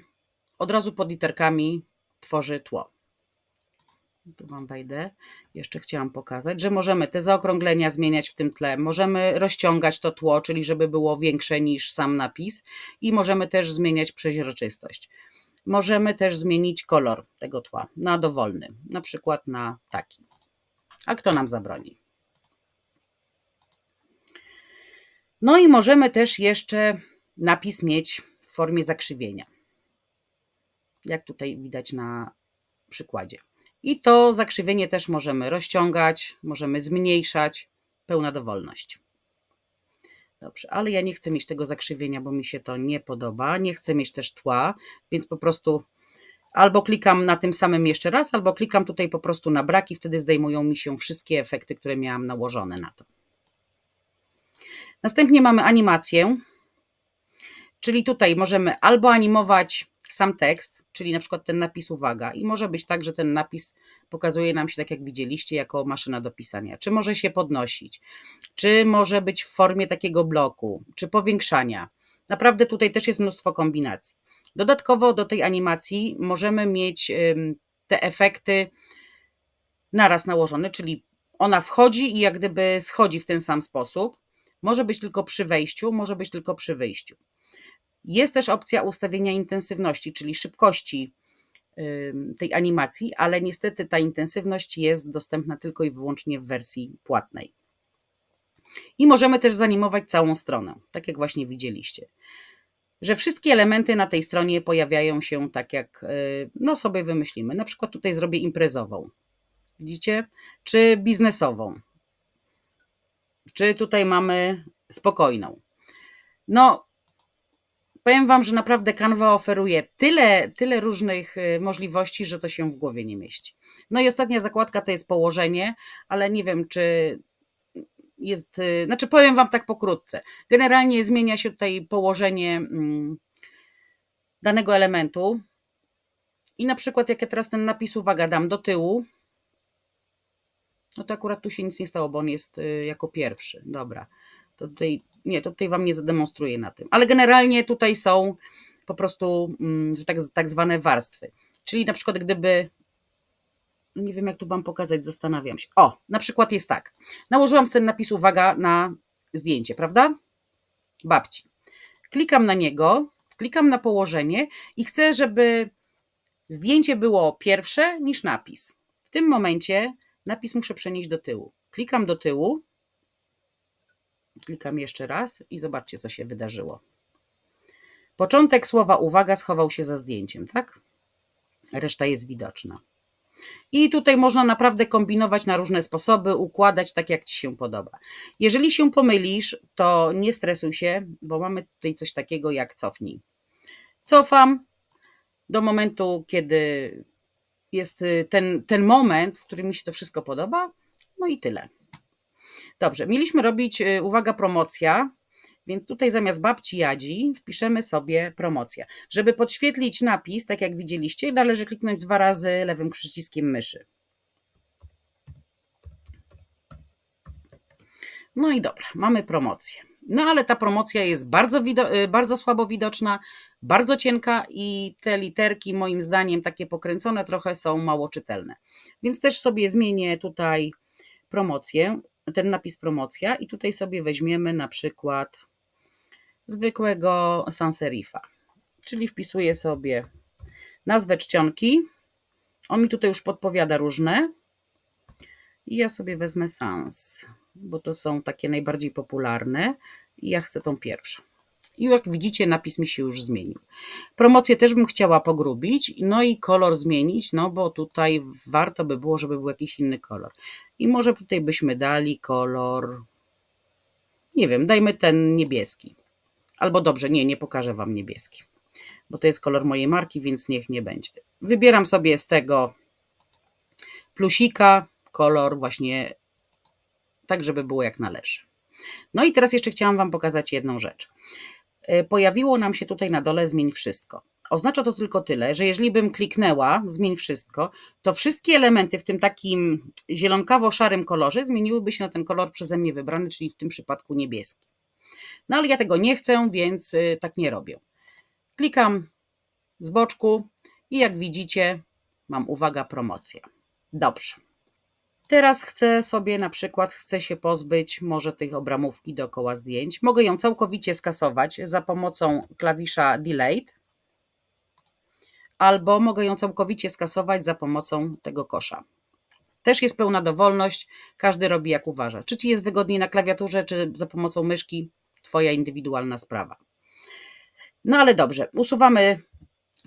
od razu pod literkami tworzy tło. Tu Wam wejdę. Jeszcze chciałam pokazać, że możemy te zaokrąglenia zmieniać w tym tle. Możemy rozciągać to tło, czyli żeby było większe niż sam napis. I możemy też zmieniać przeźroczystość. Możemy też zmienić kolor tego tła na dowolny. Na przykład na taki. A kto nam zabroni? No i możemy też jeszcze napis mieć w formie zakrzywienia. Jak tutaj widać na przykładzie. I to zakrzywienie też możemy rozciągać, możemy zmniejszać, pełna dowolność. Dobrze, ale ja nie chcę mieć tego zakrzywienia, bo mi się to nie podoba. Nie chcę mieć też tła, więc po prostu albo klikam na tym samym jeszcze raz, albo klikam tutaj po prostu na brak i wtedy zdejmują mi się wszystkie efekty, które miałam nałożone na to. Następnie mamy animację, czyli tutaj możemy albo animować sam tekst, czyli na przykład ten napis uwaga i może być tak, że ten napis pokazuje nam się tak jak widzieliście jako maszyna do pisania, czy może się podnosić, czy może być w formie takiego bloku, czy powiększania. Naprawdę tutaj też jest mnóstwo kombinacji. Dodatkowo do tej animacji możemy mieć te efekty naraz nałożone, czyli ona wchodzi i jak gdyby schodzi w ten sam sposób. Może być tylko przy wejściu, może być tylko przy wyjściu. Jest też opcja ustawienia intensywności, czyli szybkości tej animacji, ale niestety ta intensywność jest dostępna tylko i wyłącznie w wersji płatnej. I możemy też zanimować całą stronę, tak jak właśnie widzieliście. Że wszystkie elementy na tej stronie pojawiają się tak jak no sobie wymyślimy. Na przykład tutaj zrobię imprezową. Widzicie? Czy biznesową. Czy tutaj mamy spokojną. No, powiem Wam, że naprawdę Canva oferuje tyle różnych możliwości, że to się w głowie nie mieści. No i ostatnia zakładka to jest położenie, ale nie wiem, czy jest, znaczy powiem Wam tak pokrótce. Generalnie zmienia się tutaj położenie danego elementu I na przykład jak ja teraz ten napis, uwaga, dam do tyłu, no to akurat tu się nic nie stało, bo on jest jako pierwszy. Dobra, to tutaj, nie, to tutaj Wam nie zademonstruję na tym. Ale generalnie tutaj są po prostu tak zwane warstwy. Czyli na przykład gdyby, no nie wiem jak tu Wam pokazać, zastanawiam się. O, na przykład jest tak. Nałożyłam ten napis, uwaga, na zdjęcie, prawda? Babci. Klikam na niego, klikam na położenie i chcę, żeby zdjęcie było pierwsze niż napis. W tym momencie napis muszę przenieść do tyłu. Klikam do tyłu, klikam jeszcze raz i zobaczcie, co się wydarzyło. Początek słowa uwaga schował się za zdjęciem, tak? Reszta jest widoczna. I tutaj można naprawdę kombinować na różne sposoby, układać tak, jak Ci się podoba. Jeżeli się pomylisz, to nie stresuj się, bo mamy tutaj coś takiego jak cofnij. Cofam do momentu, kiedy jest ten moment, w którym mi się to wszystko podoba. No i tyle. Dobrze, mieliśmy robić, uwaga, promocja, więc tutaj zamiast babci Jadzi wpiszemy sobie promocja. Żeby podświetlić napis, tak jak widzieliście, należy kliknąć 2 razy lewym przyciskiem myszy. No i dobra, mamy promocję. No ale ta promocja jest bardzo słabo widoczna, bardzo cienka i te literki moim zdaniem takie pokręcone trochę są mało czytelne. Więc też sobie zmienię tutaj promocję, ten napis promocja i tutaj sobie weźmiemy na przykład zwykłego sans serifa. Czyli wpisuję sobie nazwę czcionki. On mi tutaj już podpowiada różne. I ja sobie wezmę sans, bo to są takie najbardziej popularne. I ja chcę tą pierwszą. I jak widzicie, napis mi się już zmienił. Promocję też bym chciała pogrubić, no i kolor zmienić, no bo tutaj warto by było, żeby był jakiś inny kolor. I może tutaj byśmy dali kolor, nie wiem, dajmy ten niebieski. Albo dobrze, nie pokażę Wam niebieski, bo to jest kolor mojej marki, więc niech nie będzie. Wybieram sobie z tego plusika kolor właśnie tak, żeby było jak należy. No i teraz jeszcze chciałam Wam pokazać jedną rzecz. Pojawiło nam się tutaj na dole zmień wszystko. Oznacza to tylko tyle, że jeżeli bym kliknęła zmień wszystko, to wszystkie elementy w tym takim zielonkawo-szarym kolorze zmieniłyby się na ten kolor przeze mnie wybrany, czyli w tym przypadku niebieski. No ale ja tego nie chcę, więc tak nie robię. Klikam z boczku i jak widzicie mam, uwaga, promocja. Dobrze. Teraz chcę się pozbyć może tych obramówki dookoła zdjęć. Mogę ją całkowicie skasować za pomocą klawisza Delete, albo mogę ją całkowicie skasować za pomocą tego kosza. Też jest pełna dowolność, każdy robi jak uważa. Czy Ci jest wygodniej na klawiaturze, czy za pomocą myszki, Twoja indywidualna sprawa. No ale dobrze, usuwamy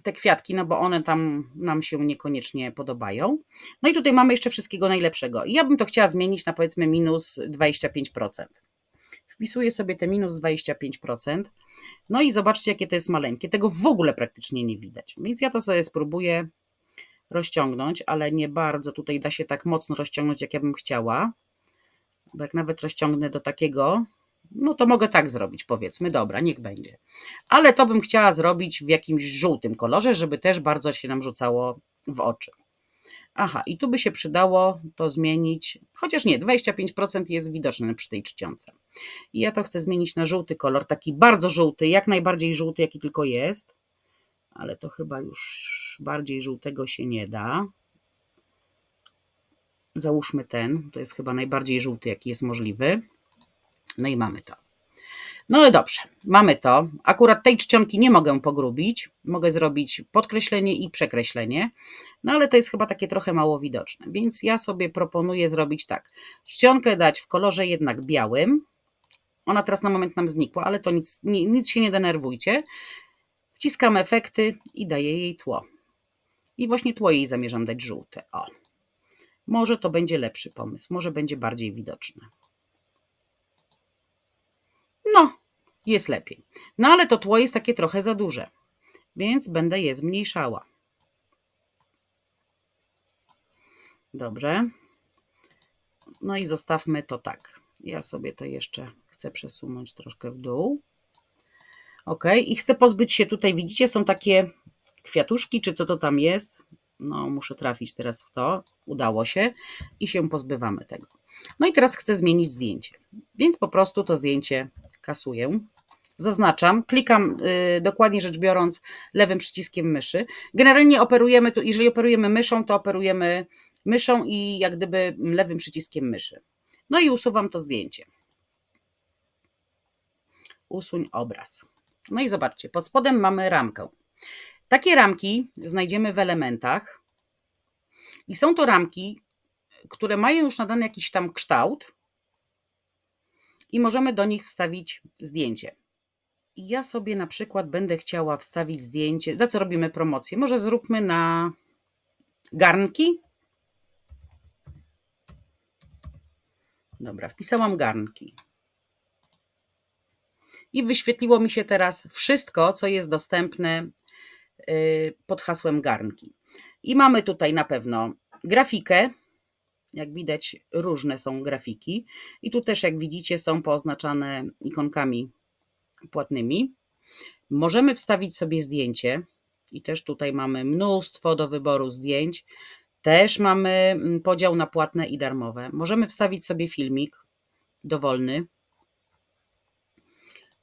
te kwiatki, no bo one tam nam się niekoniecznie podobają. No i tutaj mamy jeszcze wszystkiego najlepszego. I ja bym to chciała zmienić na powiedzmy minus 25%. Wpisuję sobie te minus 25%. No i zobaczcie, jakie to jest maleńkie. Tego w ogóle praktycznie nie widać. Więc ja to sobie spróbuję rozciągnąć, ale nie bardzo tutaj da się tak mocno rozciągnąć, jak ja bym chciała. Bo jak nawet rozciągnę do takiego, no to mogę tak zrobić, powiedzmy. Dobra, niech będzie. Ale to bym chciała zrobić w jakimś żółtym kolorze, żeby też bardzo się nam rzucało w oczy. Aha, i tu by się przydało to zmienić, chociaż nie, 25% jest widoczne przy tej czcionce. I ja to chcę zmienić na żółty kolor, taki bardzo żółty, jak najbardziej żółty, jaki tylko jest. Ale to chyba już bardziej żółtego się nie da. Załóżmy ten, to jest chyba najbardziej żółty, jaki jest możliwy. No i mamy to. No i dobrze, mamy to. Akurat tej czcionki nie mogę pogrubić. Mogę zrobić podkreślenie i przekreślenie. No ale to jest chyba takie trochę mało widoczne. Więc ja sobie proponuję zrobić tak. Czcionkę dać w kolorze jednak białym. Ona teraz na moment nam znikła, ale to nic się nie denerwujcie. Wciskam efekty i daję jej tło. I właśnie tło jej zamierzam dać żółte. O. Może to będzie lepszy pomysł. Może będzie bardziej widoczne. No, jest lepiej. No ale to tło jest takie trochę za duże, więc będę je zmniejszała. Dobrze. No i zostawmy to tak. Ja sobie to jeszcze chcę przesunąć troszkę w dół. Ok, i chcę pozbyć się tutaj, widzicie, są takie kwiatuszki, czy co to tam jest. No, muszę trafić teraz w to. Udało się i się pozbywamy tego. No i teraz chcę zmienić zdjęcie, więc po prostu to zdjęcie kasuję. Zaznaczam, klikam dokładnie rzecz biorąc lewym przyciskiem myszy. Generalnie operujemy tu, jeżeli operujemy myszą, to operujemy myszą i jak gdyby lewym przyciskiem myszy. No i usuwam to zdjęcie. Usuń obraz. No i zobaczcie, pod spodem mamy ramkę. Takie ramki znajdziemy w elementach i są to ramki, które mają już nadany jakiś tam kształt i możemy do nich wstawić zdjęcie. I ja sobie na przykład będę chciała wstawić zdjęcie. Za co robimy promocję? Może zróbmy na garnki. Dobra, wpisałam garnki. I wyświetliło mi się teraz wszystko, co jest dostępne pod hasłem garnki. I mamy tutaj na pewno grafikę. Jak widać, różne są grafiki. I tu też, jak widzicie, są pooznaczane ikonkami płatnymi. Możemy wstawić sobie zdjęcie. I też tutaj mamy mnóstwo do wyboru zdjęć. Też mamy podział na płatne i darmowe. Możemy wstawić sobie filmik dowolny.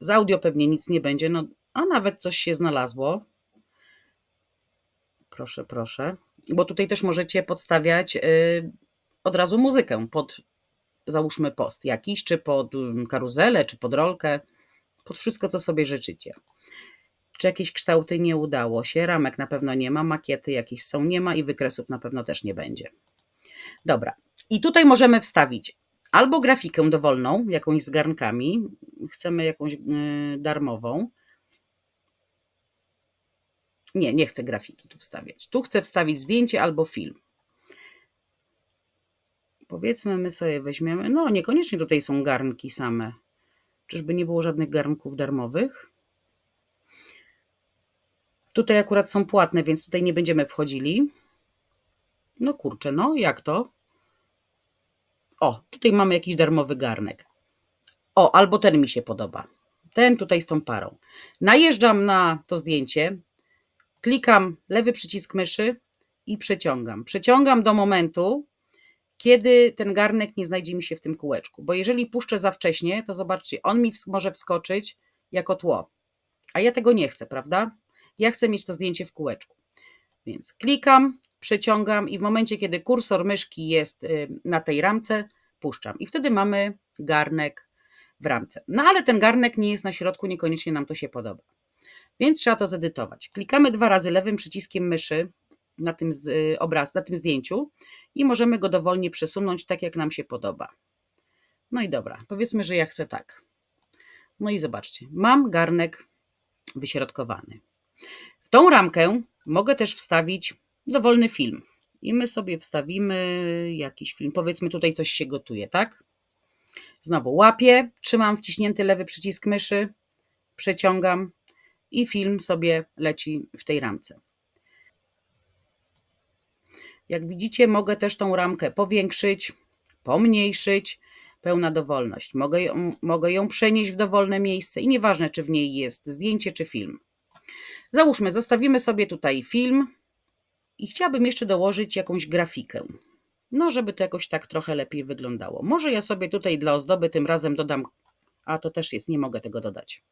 Z audio pewnie nic nie będzie, no, a nawet coś się znalazło. Proszę, proszę. Bo tutaj też możecie podstawiać od razu muzykę pod, załóżmy, post jakiś, czy pod karuzelę, czy pod rolkę. Pod wszystko, co sobie życzycie. Czy jakieś kształty nie udało się? Ramek na pewno nie ma, makiety jakieś są, nie ma i wykresów na pewno też nie będzie. Dobra. I tutaj możemy wstawić albo grafikę dowolną, jakąś z garnkami. Chcemy jakąś darmową. Nie chcę grafiki tu wstawiać. Tu chcę wstawić zdjęcie albo film. Powiedzmy, my sobie weźmiemy, no niekoniecznie tutaj są garnki same. Czyżby nie było żadnych garnków darmowych? Tutaj akurat są płatne, więc tutaj nie będziemy wchodzili. No kurczę, no jak to? O, tutaj mamy jakiś darmowy garnek. O, albo ten mi się podoba. Ten tutaj z tą parą. Najeżdżam na to zdjęcie, klikam lewy przycisk myszy i przeciągam. Przeciągam do momentu, kiedy ten garnek nie znajdzie mi się w tym kółeczku. Bo jeżeli puszczę za wcześnie, to zobaczcie, on mi może wskoczyć jako tło. A ja tego nie chcę, prawda? Ja chcę mieć to zdjęcie w kółeczku. Więc klikam, przeciągam i w momencie, kiedy kursor myszki jest na tej ramce, puszczam. I wtedy mamy garnek w ramce. No ale ten garnek nie jest na środku, niekoniecznie nam to się podoba. Więc trzeba to zedytować. Klikamy 2 razy lewym przyciskiem myszy na tym na tym zdjęciu i możemy go dowolnie przesunąć tak, jak nam się podoba. No i dobra, powiedzmy, że ja chcę tak. No i zobaczcie, mam garnek wyśrodkowany. W tą ramkę mogę też wstawić dowolny film. I my sobie wstawimy jakiś film. Powiedzmy, tutaj coś się gotuje, tak? Znowu łapię, trzymam wciśnięty lewy przycisk myszy, przeciągam i film sobie leci w tej ramce. Jak widzicie, mogę też tą ramkę powiększyć, pomniejszyć, pełna dowolność. Mogę ją przenieść w dowolne miejsce i nieważne, czy w niej jest zdjęcie, czy film. Załóżmy, zostawimy sobie tutaj film i chciałabym jeszcze dołożyć jakąś grafikę. No, żeby to jakoś tak trochę lepiej wyglądało. Może ja sobie tutaj dla ozdoby tym razem dodam, a to też jest, nie mogę tego dodać,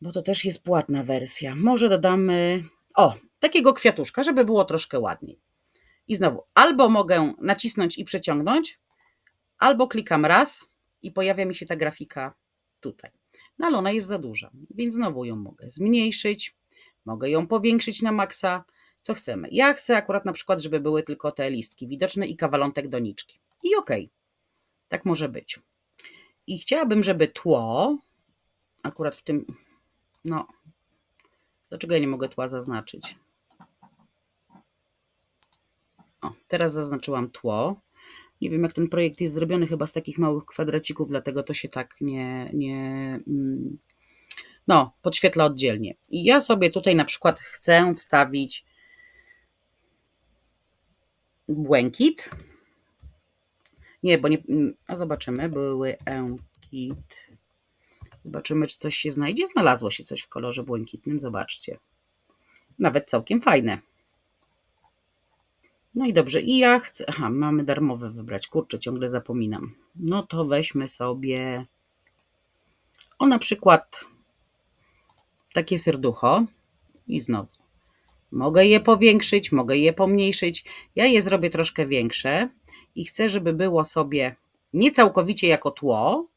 bo to też jest płatna wersja. Może dodamy, o, takiego kwiatuszka, żeby było troszkę ładniej. I znowu, albo mogę nacisnąć i przeciągnąć, albo klikam raz i pojawia mi się ta grafika tutaj. No ale ona jest za duża, więc znowu ją mogę zmniejszyć, mogę ją powiększyć na maksa, co chcemy. Ja chcę akurat na przykład, żeby były tylko te listki widoczne i kawalątek doniczki. I okej, tak może być. I chciałabym, żeby tło, akurat w tym, no, dlaczego ja nie mogę tła zaznaczyć? O, teraz zaznaczyłam tło. Nie wiem, jak ten projekt jest zrobiony, chyba z takich małych kwadracików, dlatego to się tak no, podświetla oddzielnie. I ja sobie tutaj na przykład chcę wstawić błękit. Nie, bo nie, a zobaczymy, błękit. Zobaczymy, czy coś się znajdzie. Znalazło się coś w kolorze błękitnym, zobaczcie. Nawet całkiem fajne. No i dobrze, i ja chcę... Aha, mamy darmowe wybrać. Kurczę, ciągle zapominam. No to weźmy sobie... O, na przykład takie serducho. I znowu. Mogę je powiększyć, mogę je pomniejszyć. Ja je zrobię troszkę większe i chcę, żeby było sobie nie całkowicie jako tło,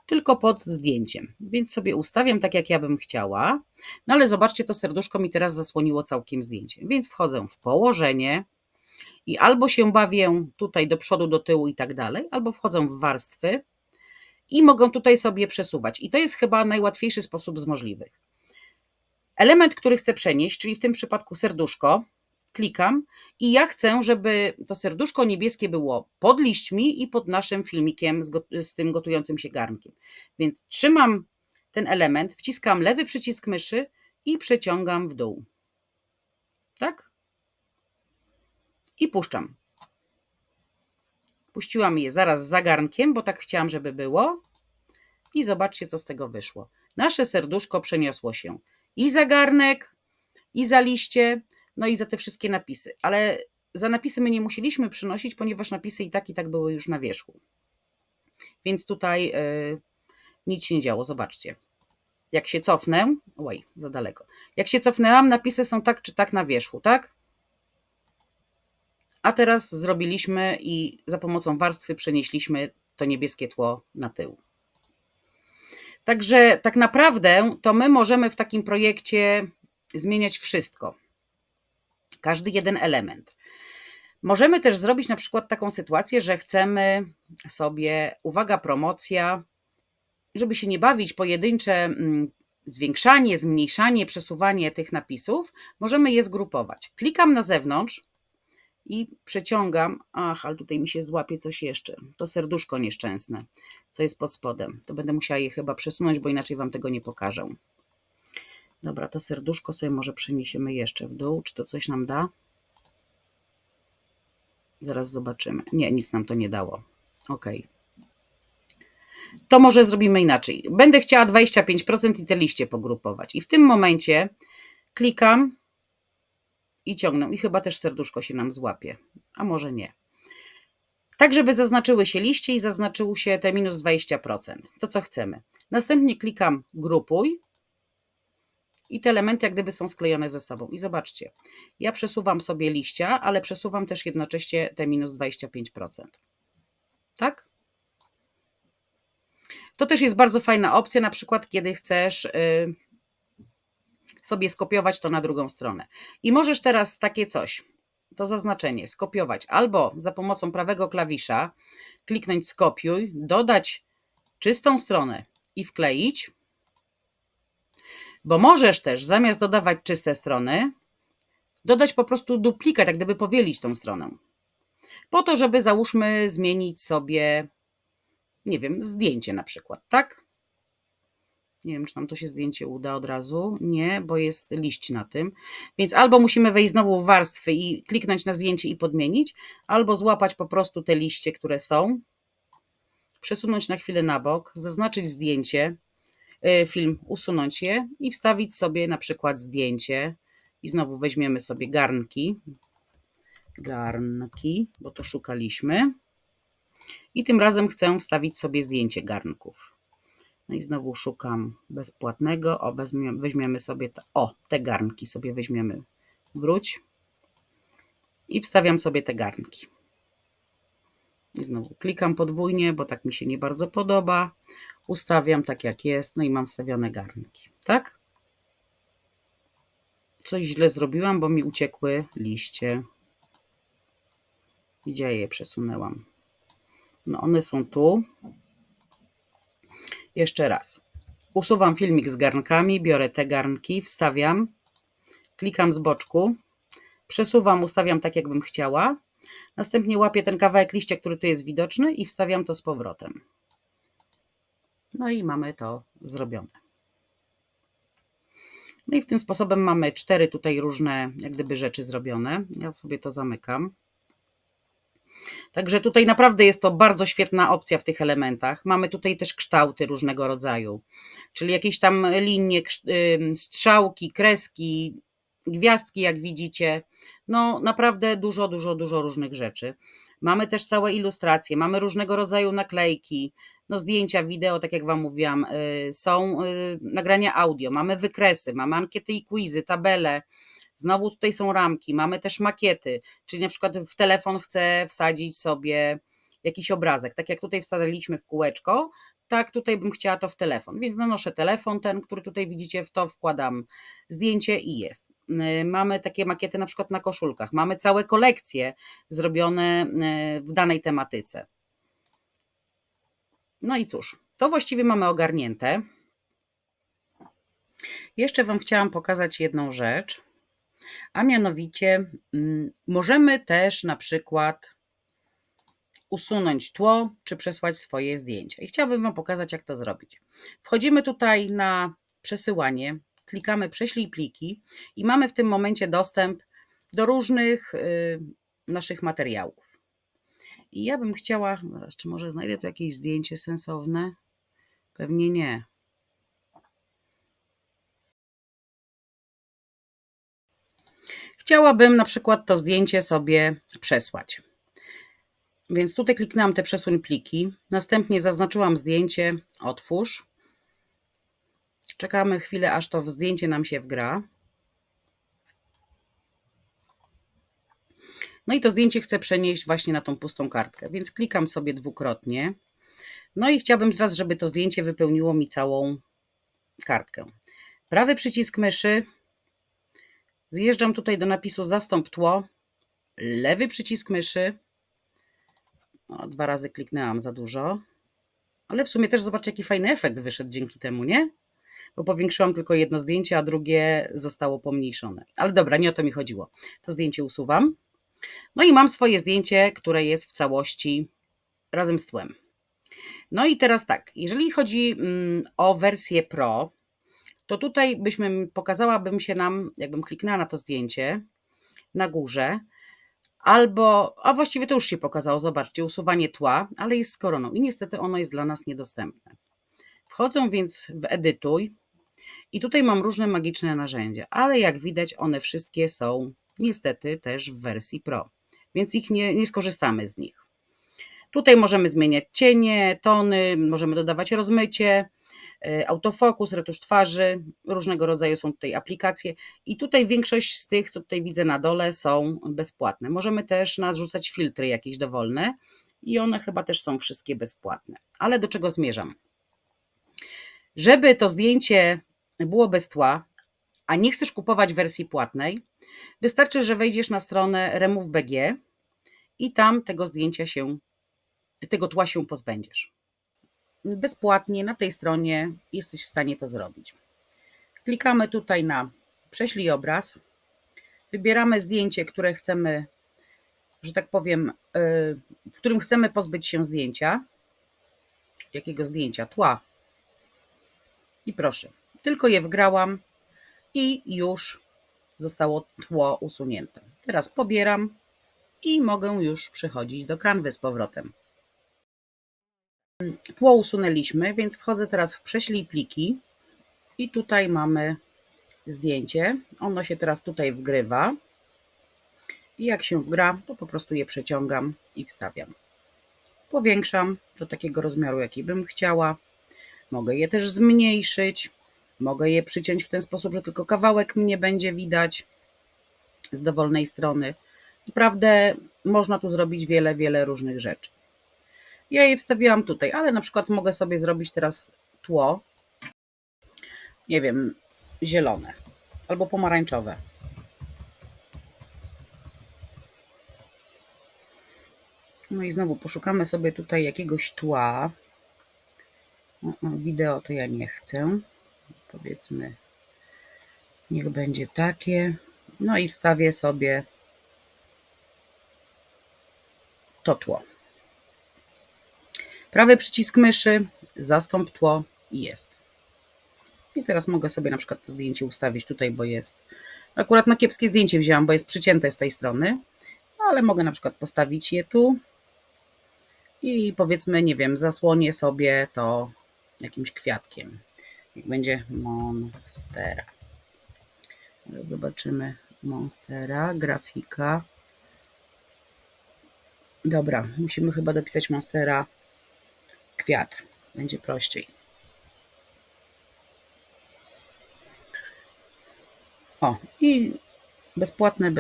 tylko pod zdjęciem. Więc sobie ustawiam tak, jak ja bym chciała. No ale zobaczcie, to serduszko mi teraz zasłoniło całkiem zdjęcie. Więc wchodzę w położenie i albo się bawię tutaj do przodu, do tyłu i tak dalej, albo wchodzę w warstwy i mogę tutaj sobie przesuwać. I to jest chyba najłatwiejszy sposób z możliwych. Element, który chcę przenieść, czyli w tym przypadku serduszko, klikam i ja chcę, żeby to serduszko niebieskie było pod liśćmi i pod naszym filmikiem z tym gotującym się garnkiem. Więc trzymam ten element, wciskam lewy przycisk myszy i przeciągam w dół. Tak? I puszczam. Puściłam je zaraz za garnkiem, bo tak chciałam, żeby było. I zobaczcie, co z tego wyszło. Nasze serduszko przeniosło się i za garnek, i za liście, no i za te wszystkie napisy. Ale za napisy my nie musieliśmy przynosić, ponieważ napisy i tak były już na wierzchu. Więc tutaj nic się nie działo. Zobaczcie. Jak się cofnę, oj, za daleko. Jak się cofnęłam, napisy są tak czy tak na wierzchu, tak? A teraz zrobiliśmy i za pomocą warstwy przenieśliśmy to niebieskie tło na tył. Także tak naprawdę to my możemy w takim projekcie zmieniać wszystko. Każdy jeden element. Możemy też zrobić na przykład taką sytuację, że chcemy sobie, uwaga, promocja, żeby się nie bawić pojedyncze zwiększanie, zmniejszanie, przesuwanie tych napisów, możemy je zgrupować. Klikam na zewnątrz i przeciągam, ach, ale tutaj mi się złapie coś jeszcze, to serduszko nieszczęsne, co jest pod spodem. To będę musiała je chyba przesunąć, bo inaczej Wam tego nie pokażę. Dobra, to serduszko sobie może przeniesiemy jeszcze w dół, czy to coś nam da? Zaraz zobaczymy. Nie, nic nam to nie dało. Ok. To może zrobimy inaczej. Będę chciała 25% i te liście pogrupować. I w tym momencie klikam i ciągnę. I chyba też serduszko się nam złapie. A może nie. Tak, żeby zaznaczyły się liście i zaznaczyło się te minus 20%. To co chcemy. Następnie klikam grupuj. I te elementy jak gdyby są sklejone ze sobą. I zobaczcie, ja przesuwam sobie liścia, ale przesuwam też jednocześnie te minus 25%. Tak? To też jest bardzo fajna opcja, na przykład kiedy chcesz sobie skopiować to na drugą stronę. I możesz teraz takie coś, to zaznaczenie, skopiować albo za pomocą prawego klawisza kliknąć skopiuj, dodać czystą stronę i wkleić, bo możesz też zamiast dodawać czyste strony, dodać po prostu duplikat, jak gdyby powielić tą stronę. Po to, żeby załóżmy zmienić sobie, nie wiem, zdjęcie na przykład, tak? Nie wiem, czy nam to się zdjęcie uda od razu. Nie, bo jest liść na tym. Więc albo musimy wejść znowu w warstwy i kliknąć na zdjęcie i podmienić, albo złapać po prostu te liście, które są, przesunąć na chwilę na bok, zaznaczyć zdjęcie, film, usunąć je i wstawić sobie na przykład zdjęcie. I znowu weźmiemy sobie garnki, bo to szukaliśmy. I tym razem chcę wstawić sobie zdjęcie garnków. No i znowu szukam bezpłatnego. O, weźmiemy sobie te garnki sobie weźmiemy. Wróć. I wstawiam sobie te garnki. I znowu klikam podwójnie, bo tak mi się nie bardzo podoba. Ustawiam tak jak jest. No i mam wstawione garnki. Tak? Coś źle zrobiłam, bo mi uciekły liście. Gdzie ja je przesunęłam? No one są tu. Jeszcze raz. Usuwam filmik z garnkami, biorę te garnki, wstawiam, klikam z boczku, przesuwam, ustawiam tak, jakbym chciała. Następnie łapię ten kawałek liścia, który tu jest widoczny i wstawiam to z powrotem. No i mamy to zrobione. No i w tym sposobem mamy 4 tutaj różne jak gdyby rzeczy zrobione. Ja sobie to zamykam. Także tutaj naprawdę jest to bardzo świetna opcja w tych elementach. Mamy tutaj też kształty różnego rodzaju, czyli jakieś tam linie, strzałki, kreski, gwiazdki, jak widzicie. No naprawdę dużo, dużo, dużo różnych rzeczy. Mamy też całe ilustracje, mamy różnego rodzaju naklejki, no zdjęcia, wideo, tak jak Wam mówiłam, są nagrania audio, mamy wykresy, mamy ankiety i quizy, tabele, znowu tutaj są ramki, mamy też makiety, czyli na przykład w telefon chcę wsadzić sobie jakiś obrazek, tak jak tutaj wstawiliśmy w kółeczko, tak tutaj bym chciała to w telefon, więc nanoszę telefon, ten, który tutaj widzicie, w to wkładam zdjęcie i jest. Mamy takie makiety na przykład na koszulkach, mamy całe kolekcje zrobione w danej tematyce. No i cóż, to właściwie mamy ogarnięte. Jeszcze Wam chciałam pokazać jedną rzecz, a mianowicie możemy też na przykład usunąć tło, czy przesłać swoje zdjęcia. I chciałabym Wam pokazać, jak to zrobić. Wchodzimy tutaj na przesyłanie, klikamy prześlij pliki i mamy w tym momencie dostęp do różnych naszych materiałów. I ja bym chciała, zaraz, czy może znajdę tu jakieś zdjęcie sensowne? Pewnie nie. Chciałabym na przykład to zdjęcie sobie przesłać. Więc tutaj kliknęłam te przesuń pliki, następnie zaznaczyłam zdjęcie, otwórz. Czekamy chwilę, aż to zdjęcie nam się wgra. No i to zdjęcie chcę przenieść właśnie na tą pustą kartkę, więc klikam sobie dwukrotnie. No i chciałabym teraz, żeby to zdjęcie wypełniło mi całą kartkę. Prawy przycisk myszy, zjeżdżam tutaj do napisu zastąp tło, lewy przycisk myszy, o, 2 razy kliknęłam za dużo, ale w sumie też zobaczcie, jaki fajny efekt wyszedł dzięki temu, nie? Bo powiększyłam tylko jedno zdjęcie, a drugie zostało pomniejszone. Ale dobra, nie o to mi chodziło. To zdjęcie usuwam. No i mam swoje zdjęcie, które jest w całości razem z tłem. No i teraz tak, jeżeli chodzi o wersję Pro, to tutaj pokazałabym się nam, jakbym kliknęła na to zdjęcie na górze, albo, a właściwie to już się pokazało, zobaczcie, usuwanie tła, ale jest z koroną i niestety ono jest dla nas niedostępne. Wchodzę więc w edytuj i tutaj mam różne magiczne narzędzia, ale jak widać one wszystkie są niestety też w wersji Pro, więc nie skorzystamy z nich. Tutaj możemy zmieniać cienie, tony, możemy dodawać rozmycie, autofokus, retusz twarzy, różnego rodzaju są tutaj aplikacje i tutaj większość z tych, co tutaj widzę na dole, są bezpłatne. Możemy też narzucać filtry jakieś dowolne i one chyba też są wszystkie bezpłatne. Ale do czego zmierzam? Żeby to zdjęcie było bez tła, a nie chcesz kupować wersji płatnej, wystarczy, że wejdziesz na stronę Remove.bg i tam tego tła się pozbędziesz. Bezpłatnie na tej stronie jesteś w stanie to zrobić. Klikamy tutaj na prześlij obraz, wybieramy zdjęcie, które chcemy, że tak powiem, w którym chcemy pozbyć się zdjęcia. Jakiego zdjęcia? Tła. I proszę, tylko je wgrałam i już zostało tło usunięte. Teraz pobieram i mogę już przechodzić do kanwy z powrotem. Tło usunęliśmy, więc wchodzę teraz w prześlij pliki i tutaj mamy zdjęcie. Ono się teraz tutaj wgrywa i jak się wgra, to po prostu je przeciągam i wstawiam. Powiększam do takiego rozmiaru, jaki bym chciała. Mogę je też zmniejszyć. Mogę je przyciąć w ten sposób, że tylko kawałek mnie będzie widać z dowolnej strony. Naprawdę można tu zrobić wiele, wiele różnych rzeczy. Ja je wstawiłam tutaj, ale na przykład mogę sobie zrobić teraz tło, nie wiem, zielone albo pomarańczowe. No i znowu poszukamy sobie tutaj jakiegoś tła. Wideo to ja nie chcę. Powiedzmy, niech będzie takie. No i wstawię sobie to tło. Prawy przycisk myszy, zastąp tło i jest. I teraz mogę sobie na przykład to zdjęcie ustawić tutaj, bo jest... Akurat na kiepskie zdjęcie wzięłam, bo jest przycięte z tej strony. No, ale mogę na przykład postawić je tu. I powiedzmy, nie wiem, zasłonię sobie to jakimś kwiatkiem. Niech będzie monstera. Zobaczymy Monstera, grafika. Dobra, musimy chyba dopisać Monstera kwiat. Będzie prościej. O, i bezpłatne.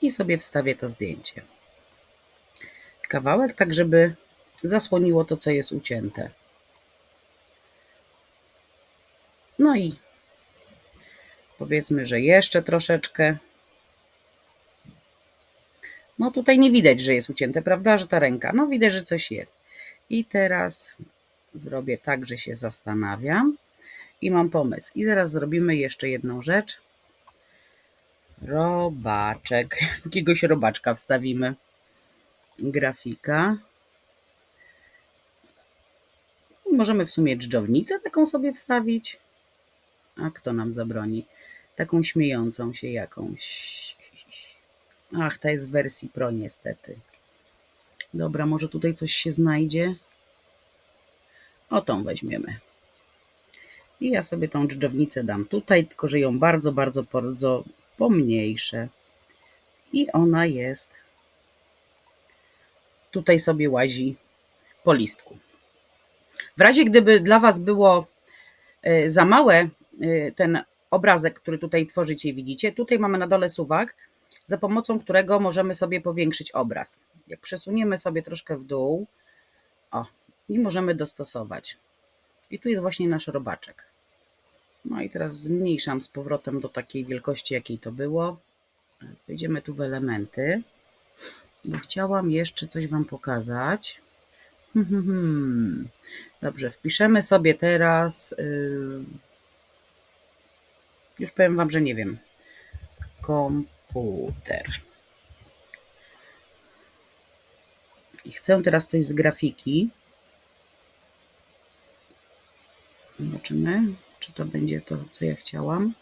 I sobie wstawię to zdjęcie. Kawałek, tak żeby zasłoniło to, co jest ucięte. No i powiedzmy, że jeszcze troszeczkę. No tutaj nie widać, że jest ucięte, prawda, że ta ręka. No widać, że coś jest. I teraz zrobię tak, że się zastanawiam i mam pomysł. I zaraz zrobimy jeszcze jedną rzecz. Robaczek. Jakiegoś robaczka wstawimy. Grafika. I możemy w sumie dżdżownicę taką sobie wstawić. A kto nam zabroni? Taką śmiejącą się jakąś. Ach, ta jest w wersji Pro niestety. Dobra, może tutaj coś się znajdzie. O, tą weźmiemy. I ja sobie tą dżdżownicę dam tutaj, tylko że ją bardzo pomniejszę. I ona jest. Tutaj sobie łazi po listku. W razie gdyby dla Was było za małe ten obrazek, który tutaj tworzycie, widzicie, tutaj mamy na dole suwak, za pomocą którego możemy sobie powiększyć obraz. Jak przesuniemy sobie troszkę w dół, o, i możemy dostosować. I tu jest właśnie nasz robaczek. No i teraz zmniejszam z powrotem do takiej wielkości, jakiej to było. Wejdziemy tu w elementy, bo chciałam jeszcze coś Wam pokazać. Dobrze, wpiszemy sobie teraz, już powiem Wam, że nie wiem, komputer. I chcę teraz coś z grafiki. Zobaczymy, czy to będzie to, co ja chciałam.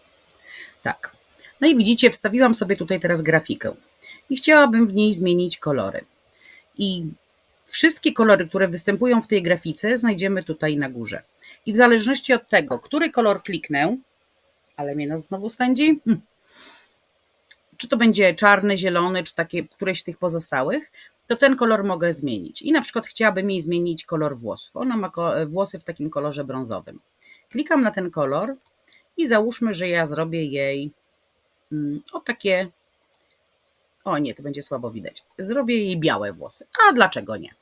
Tak. No i widzicie, wstawiłam sobie tutaj teraz grafikę. I chciałabym w niej zmienić kolory. I wszystkie kolory, które występują w tej grafice, znajdziemy tutaj na górze. I w zależności od tego, który kolor kliknę, ale mnie nas znowu swędzi, czy to będzie czarny, zielony, czy takie któreś z tych pozostałych, to ten kolor mogę zmienić. I na przykład chciałabym jej zmienić kolor włosów. Ona ma włosy w takim kolorze brązowym. Klikam na ten kolor i załóżmy, że ja zrobię jej o takie, o nie, to będzie słabo widać. Zrobię jej białe włosy. A dlaczego nie?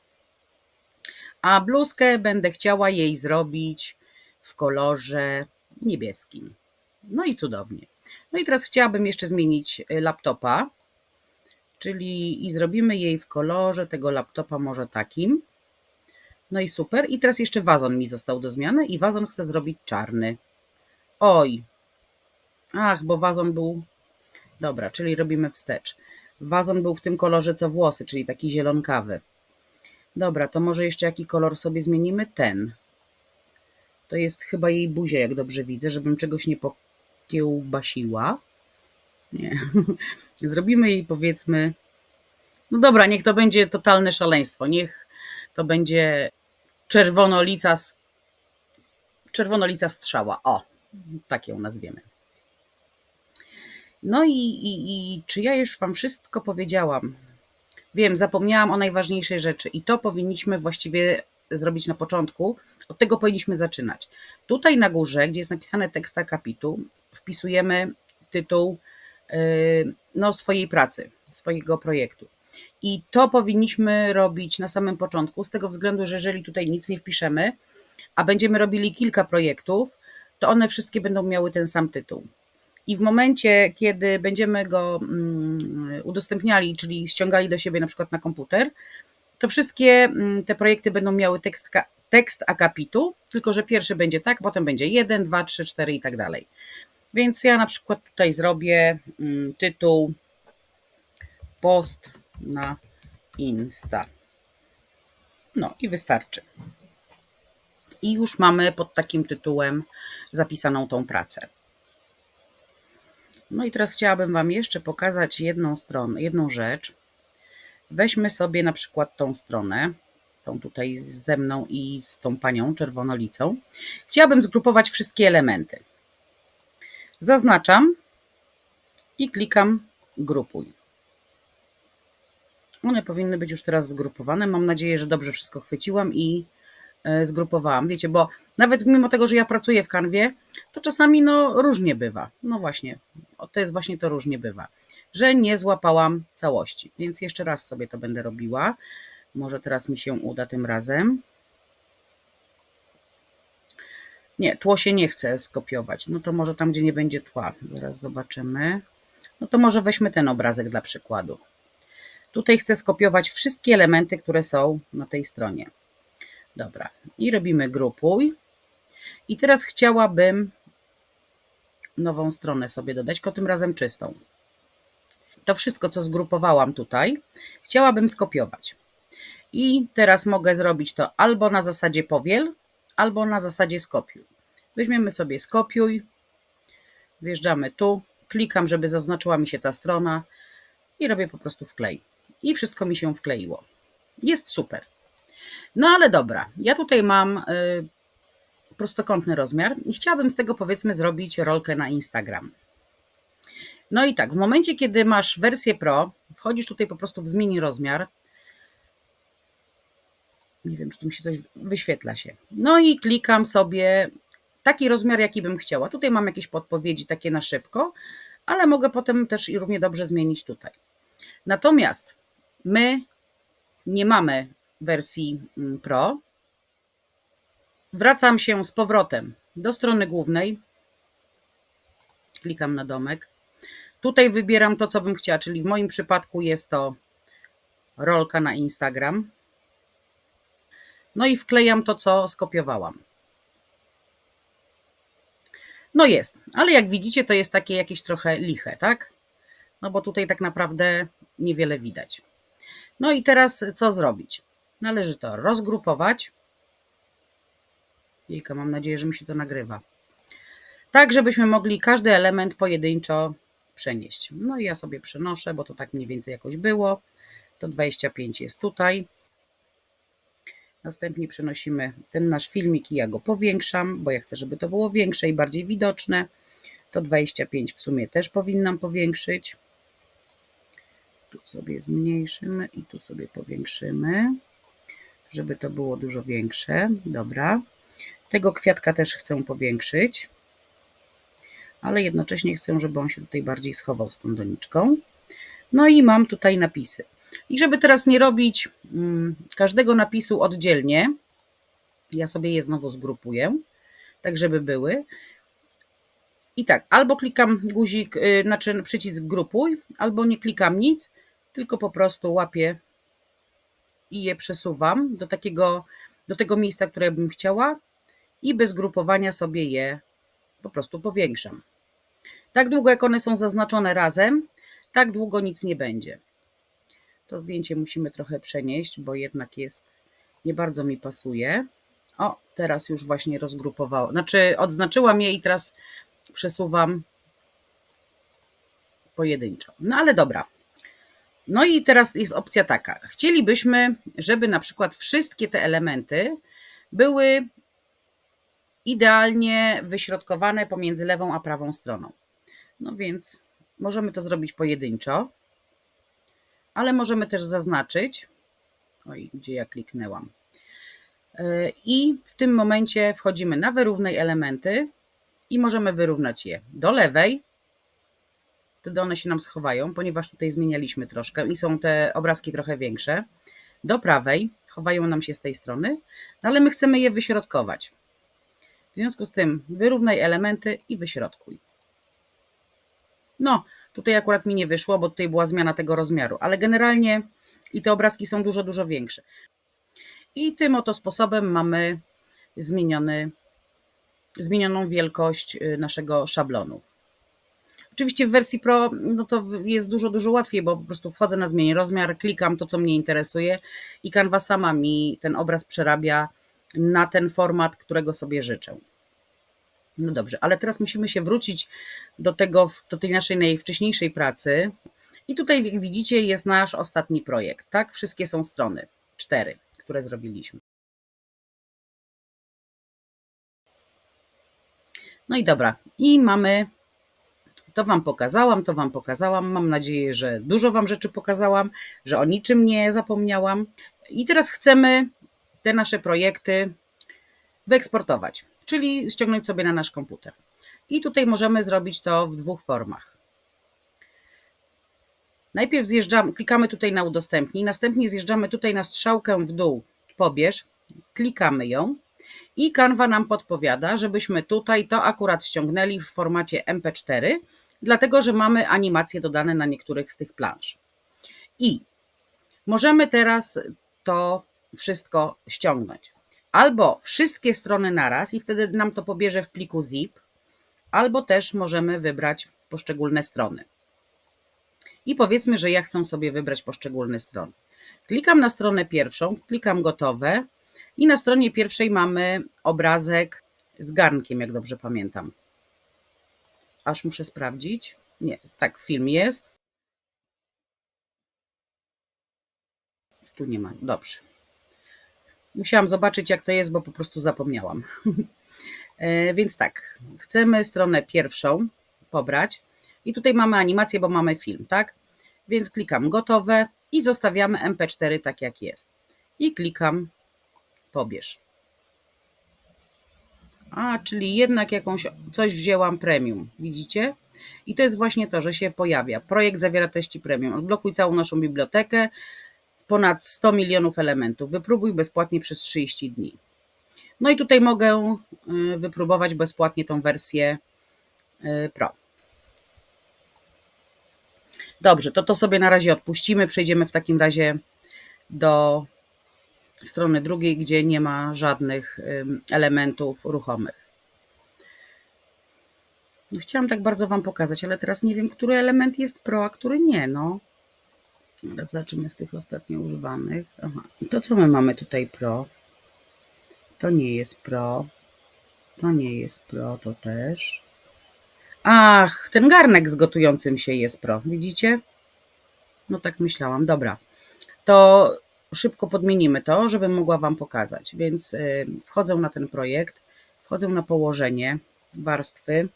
A bluzkę będę chciała jej zrobić w kolorze niebieskim. No i cudownie. No i teraz chciałabym jeszcze zmienić laptopa, czyli i zrobimy jej w kolorze tego laptopa może takim. No i super. I teraz jeszcze wazon mi został do zmiany i wazon chcę zrobić czarny. Oj. Ach, bo wazon był... Dobra, czyli robimy wstecz. Wazon był w tym kolorze co włosy, czyli taki zielonkawy. Dobra, to może jeszcze jaki kolor sobie zmienimy? Ten. To jest chyba jej buzia, jak dobrze widzę, żebym czegoś nie pokiełbasiła. Nie. Zrobimy jej powiedzmy... No dobra, niech to będzie totalne szaleństwo. Niech to będzie czerwonolica strzała. O, tak ją nazwiemy. No i czy ja już Wam wszystko powiedziałam? Wiem, zapomniałam o najważniejszej rzeczy i to powinniśmy właściwie zrobić na początku. Od tego powinniśmy zaczynać. Tutaj na górze, gdzie jest napisane tekst akapitu, wpisujemy tytuł swojej pracy, swojego projektu. I to powinniśmy robić na samym początku, z tego względu, że jeżeli tutaj nic nie wpiszemy, a będziemy robili kilka projektów, to one wszystkie będą miały ten sam tytuł. I w momencie, kiedy będziemy go udostępniali, czyli ściągali do siebie na przykład na komputer, to wszystkie te projekty będą miały tekst akapitu, tylko że pierwszy będzie tak, potem będzie 1, 2, 3, 4 i tak dalej. Więc ja na przykład tutaj zrobię tytuł post na Insta. No i wystarczy. I już mamy pod takim tytułem zapisaną tą pracę. No i teraz chciałabym Wam jeszcze pokazać jedną rzecz. Weźmy sobie na przykład tą stronę, tą tutaj ze mną i z tą panią czerwonolicą. Chciałabym zgrupować wszystkie elementy. Zaznaczam i klikam grupuj. One powinny być już teraz zgrupowane. Mam nadzieję, że dobrze wszystko chwyciłam i zgrupowałam. Wiecie, bo nawet mimo tego, że ja pracuję w Canwie, to czasami różnie bywa. No właśnie, to jest właśnie to różnie bywa, że nie złapałam całości. Więc jeszcze raz sobie to będę robiła. Może teraz mi się uda tym razem. Nie, tło się nie chce skopiować. No to może tam, gdzie nie będzie tła. Zaraz zobaczymy. No to może weźmy ten obrazek dla przykładu. Tutaj chcę skopiować wszystkie elementy, które są na tej stronie. Dobra, i robimy grupuj. I teraz chciałabym nową stronę sobie dodać, tylko tym razem czystą. To wszystko, co zgrupowałam tutaj, chciałabym skopiować. I teraz mogę zrobić to albo na zasadzie powiel, albo na zasadzie skopiuj. Weźmiemy sobie skopiuj, wjeżdżamy tu, klikam, żeby zaznaczyła mi się ta strona i robię po prostu wklej. I wszystko mi się wkleiło. Jest super. No ale dobra, ja tutaj mam prostokątny rozmiar i chciałabym z tego, powiedzmy, zrobić rolkę na Instagram. No i tak, w momencie, kiedy masz wersję Pro, wchodzisz tutaj po prostu w zmień rozmiar. Nie wiem, czy tu mi się coś wyświetla się. No i klikam sobie taki rozmiar, jaki bym chciała. Tutaj mam jakieś podpowiedzi takie na szybko, ale mogę potem też i równie dobrze zmienić tutaj. Natomiast my nie mamy wersji Pro. Wracam się z powrotem do strony głównej. Klikam na domek. Tutaj wybieram to, co bym chciała, czyli w moim przypadku jest to rolka na Instagram. No i wklejam to, co skopiowałam. No jest, ale jak widzicie, to jest takie jakieś trochę liche, tak? No bo tutaj tak naprawdę niewiele widać. No i teraz co zrobić? Należy to rozgrupować. Jejka, mam nadzieję, że mi się to nagrywa. Tak, żebyśmy mogli każdy element pojedynczo przenieść. No i ja sobie przenoszę, bo to tak mniej więcej jakoś było. To 25 jest tutaj. Następnie przenosimy ten nasz filmik i ja go powiększam, bo ja chcę, żeby to było większe i bardziej widoczne. To 25 w sumie też powinnam powiększyć. Tu sobie zmniejszymy i tu sobie powiększymy, żeby to było dużo większe. Dobra. Tego kwiatka też chcę powiększyć, ale jednocześnie chcę, żeby on się tutaj bardziej schował z tą doniczką. No i mam tutaj napisy. I żeby teraz nie robić każdego napisu oddzielnie, ja sobie je znowu zgrupuję, tak żeby były. I tak, albo klikam guzik, znaczy przycisk grupuj, albo nie klikam nic, tylko po prostu łapię i je przesuwam do tego miejsca, które bym chciała i bez grupowania sobie je po prostu powiększam. Tak długo, jak one są zaznaczone razem, tak długo nic nie będzie. To zdjęcie musimy trochę przenieść, bo jednak nie bardzo mi pasuje. O, teraz już właśnie rozgrupowałam. Znaczy odznaczyłam je i teraz przesuwam pojedynczo. No ale dobra. No i teraz jest opcja taka. Chcielibyśmy, żeby na przykład wszystkie te elementy były idealnie wyśrodkowane pomiędzy lewą a prawą stroną. No więc możemy to zrobić pojedynczo, ale możemy też zaznaczyć, oj, gdzie ja kliknęłam. I w tym momencie wchodzimy na wyrównaj elementy i możemy wyrównać je do lewej. Wtedy one się nam schowają, ponieważ tutaj zmienialiśmy troszkę i są te obrazki trochę większe. Do prawej chowają nam się z tej strony, no ale my chcemy je wyśrodkować. W związku z tym wyrównaj elementy i wyśrodkuj. No, tutaj akurat mi nie wyszło, bo tutaj była zmiana tego rozmiaru, ale generalnie i te obrazki są dużo, dużo większe. I tym oto sposobem mamy zmienioną wielkość naszego szablonu. Oczywiście w wersji Pro no to jest dużo, dużo łatwiej, bo po prostu wchodzę na zmień rozmiar, klikam to, co mnie interesuje i Canva sama mi ten obraz przerabia na ten format, którego sobie życzę. No dobrze, ale teraz musimy się wrócić do tej naszej najwcześniejszej pracy. I tutaj, jak widzicie, jest nasz ostatni projekt, tak? Wszystkie są strony, 4, które zrobiliśmy. No i dobra, i mamy To Wam pokazałam. Mam nadzieję, że dużo Wam rzeczy pokazałam, że o niczym nie zapomniałam. I teraz chcemy te nasze projekty wyeksportować, czyli ściągnąć sobie na nasz komputer. I tutaj możemy zrobić to w dwóch formach. Najpierw klikamy tutaj na udostępnij, następnie zjeżdżamy tutaj na strzałkę w dół, pobierz, klikamy ją i Canva nam podpowiada, żebyśmy tutaj to akurat ściągnęli w formacie MP4, dlatego że mamy animacje dodane na niektórych z tych plansz. I możemy teraz to wszystko ściągnąć. Albo wszystkie strony naraz i wtedy nam to pobierze w pliku zip, albo też możemy wybrać poszczególne strony. I powiedzmy, że ja chcę sobie wybrać poszczególne strony. Klikam na stronę pierwszą, klikam gotowe i na stronie pierwszej mamy obrazek z garnkiem, jak dobrze pamiętam. Aż muszę sprawdzić. Nie, tak, film jest. Tu nie ma, dobrze. Musiałam zobaczyć, jak to jest, bo po prostu zapomniałam. Więc tak, chcemy stronę pierwszą pobrać i tutaj mamy animację, bo mamy film, tak? Więc klikam gotowe i zostawiamy MP4 tak jak jest. I klikam pobierz. Czyli jednak coś wzięłam premium, widzicie? I to jest właśnie to, że się pojawia. Projekt zawiera treści premium. Odblokuj całą naszą bibliotekę, ponad 100 milionów elementów. Wypróbuj bezpłatnie przez 30 dni. No i tutaj mogę wypróbować bezpłatnie tą wersję Pro. Dobrze, to sobie na razie odpuścimy. Przejdziemy w takim razie do strony drugiej, gdzie nie ma żadnych elementów ruchomych. Chciałam tak bardzo Wam pokazać, ale teraz nie wiem, który element jest Pro, a który nie. No. Teraz zobaczymy z tych ostatnio używanych. Aha. To co my mamy tutaj Pro? To nie jest Pro. To nie jest Pro, to też. Ach, ten garnek z gotującym się jest Pro. Widzicie? No tak myślałam. Dobra. To szybko podmienimy to, żebym mogła Wam pokazać. Więc wchodzę na ten projekt, wchodzę na położenie, warstwy,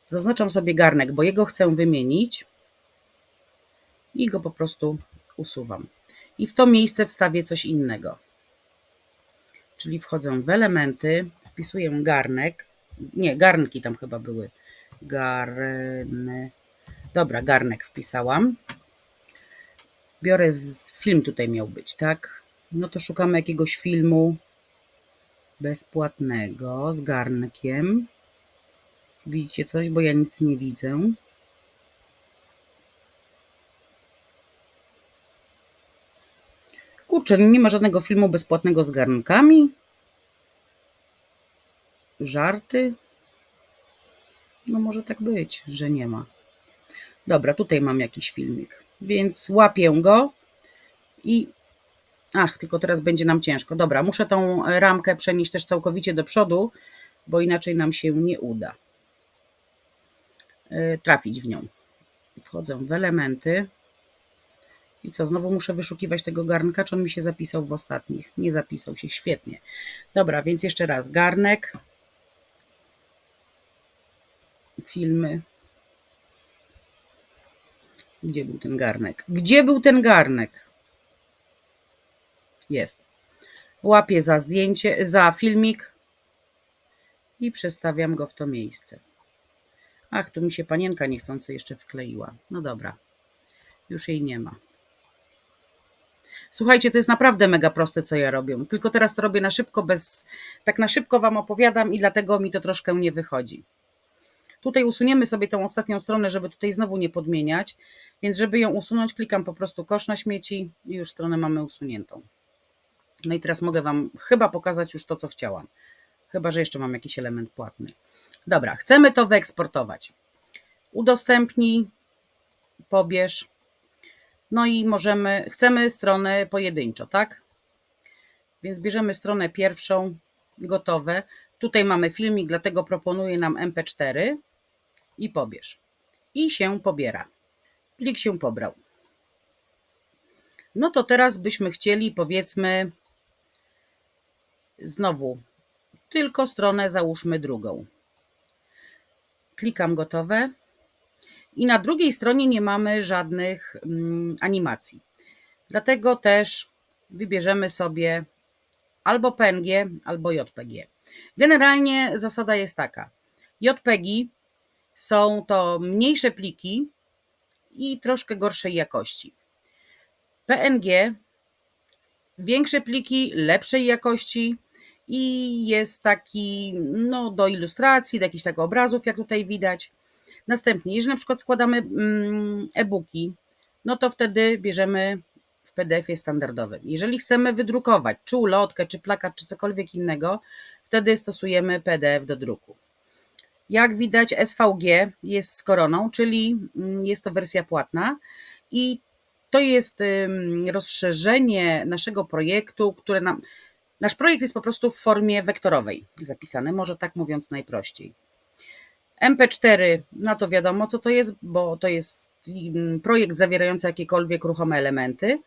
zaznaczam sobie garnek, bo jego chcę wymienić i go po prostu usuwam. I w to miejsce wstawię coś innego. Czyli wchodzę w elementy, wpisuję garnek, nie, garnki tam chyba były. Dobra, garnek wpisałam. Biorę film, tutaj miał być, tak? No to szukamy jakiegoś filmu bezpłatnego z garnkiem. Widzicie coś, bo ja nic nie widzę. Kurczę, nie ma żadnego filmu bezpłatnego z garnkami. Żarty. No może tak być, że nie ma. Dobra, tutaj mam jakiś filmik, więc łapię go i... Ach, tylko teraz będzie nam ciężko. Dobra, muszę tą ramkę przenieść też całkowicie do przodu, bo inaczej nam się nie uda trafić w nią. Wchodzę w elementy. I co, znowu muszę wyszukiwać tego garnka, czy on mi się zapisał w ostatnich? Nie zapisał się, świetnie. Dobra, więc jeszcze raz, garnek, filmy. Gdzie był ten garnek? Gdzie był ten garnek? Jest. Łapię za zdjęcie, za filmik i przestawiam go w to miejsce. Ach, tu mi się panienka niechcący jeszcze wkleiła. No dobra, już jej nie ma. Słuchajcie, to jest naprawdę mega proste, co ja robię. Tylko teraz to robię na szybko, tak na szybko Wam opowiadam i dlatego mi to troszkę nie wychodzi. Tutaj usuniemy sobie tą ostatnią stronę, żeby tutaj znowu nie podmieniać. Więc żeby ją usunąć, klikam po prostu kosz na śmieci i już stronę mamy usuniętą. No i teraz mogę Wam chyba pokazać już to, co chciałam. Chyba że jeszcze mam jakiś element płatny. Dobra, chcemy to wyeksportować. Udostępnij, pobierz. No i chcemy stronę pojedynczo, tak? Więc bierzemy stronę pierwszą, gotowe. Tutaj mamy filmik, dlatego proponuje nam MP4 i pobierz. I się pobiera. Plik się pobrał. No to teraz byśmy chcieli, powiedzmy, znowu tylko stronę, załóżmy drugą. Klikam gotowe I na drugiej stronie nie mamy żadnych animacji. Dlatego też wybierzemy sobie albo PNG, albo JPG. Generalnie zasada jest taka. JPG są to mniejsze pliki i troszkę gorszej jakości. PNG większe pliki, lepszej jakości i jest taki do ilustracji, do jakichś tak obrazów, jak tutaj widać. Następnie, jeżeli na przykład składamy e-booki, no to wtedy bierzemy w PDF-ie standardowym. Jeżeli chcemy wydrukować czy ulotkę, czy plakat, czy cokolwiek innego, wtedy stosujemy PDF do druku. Jak widać, SVG jest z koroną, czyli jest to wersja płatna i to jest rozszerzenie naszego projektu, które nasz projekt jest po prostu w formie wektorowej zapisany, może tak mówiąc najprościej. MP4, no to wiadomo co to jest, bo to jest projekt zawierający jakiekolwiek ruchome elementy.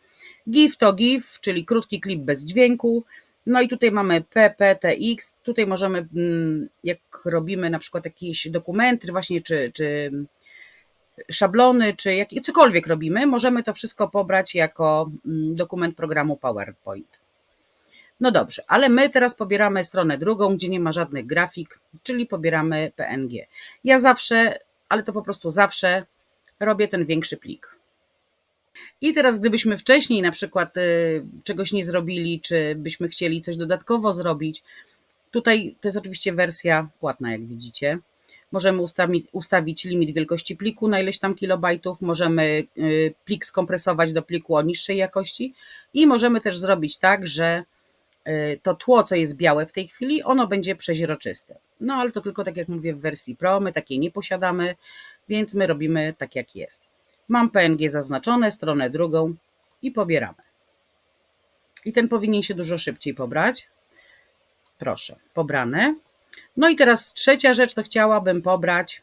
GIF to GIF, czyli krótki klip bez dźwięku. No i tutaj mamy PPTX, tutaj możemy, jak robimy na przykład jakieś dokumenty właśnie, czy szablony, czy cokolwiek robimy, możemy to wszystko pobrać jako dokument programu PowerPoint. No dobrze, ale my teraz pobieramy stronę drugą, gdzie nie ma żadnych grafik, czyli pobieramy PNG. Ja zawsze, ale to po prostu zawsze robię ten większy plik. I teraz gdybyśmy wcześniej na przykład czegoś nie zrobili, czy byśmy chcieli coś dodatkowo zrobić, tutaj to jest oczywiście wersja płatna, jak widzicie. Możemy ustawić limit wielkości pliku na ileś tam kilobajtów, możemy plik skompresować do pliku o niższej jakości i możemy też zrobić tak, że to tło, co jest białe w tej chwili, ono będzie przeźroczyste. No ale to tylko, tak jak mówię, w wersji Pro, my takiej nie posiadamy, więc my robimy tak jak jest. Mam PNG zaznaczone, stronę drugą i pobieramy. I ten powinien się dużo szybciej pobrać. Proszę, pobrane. No i teraz trzecia rzecz, to chciałabym pobrać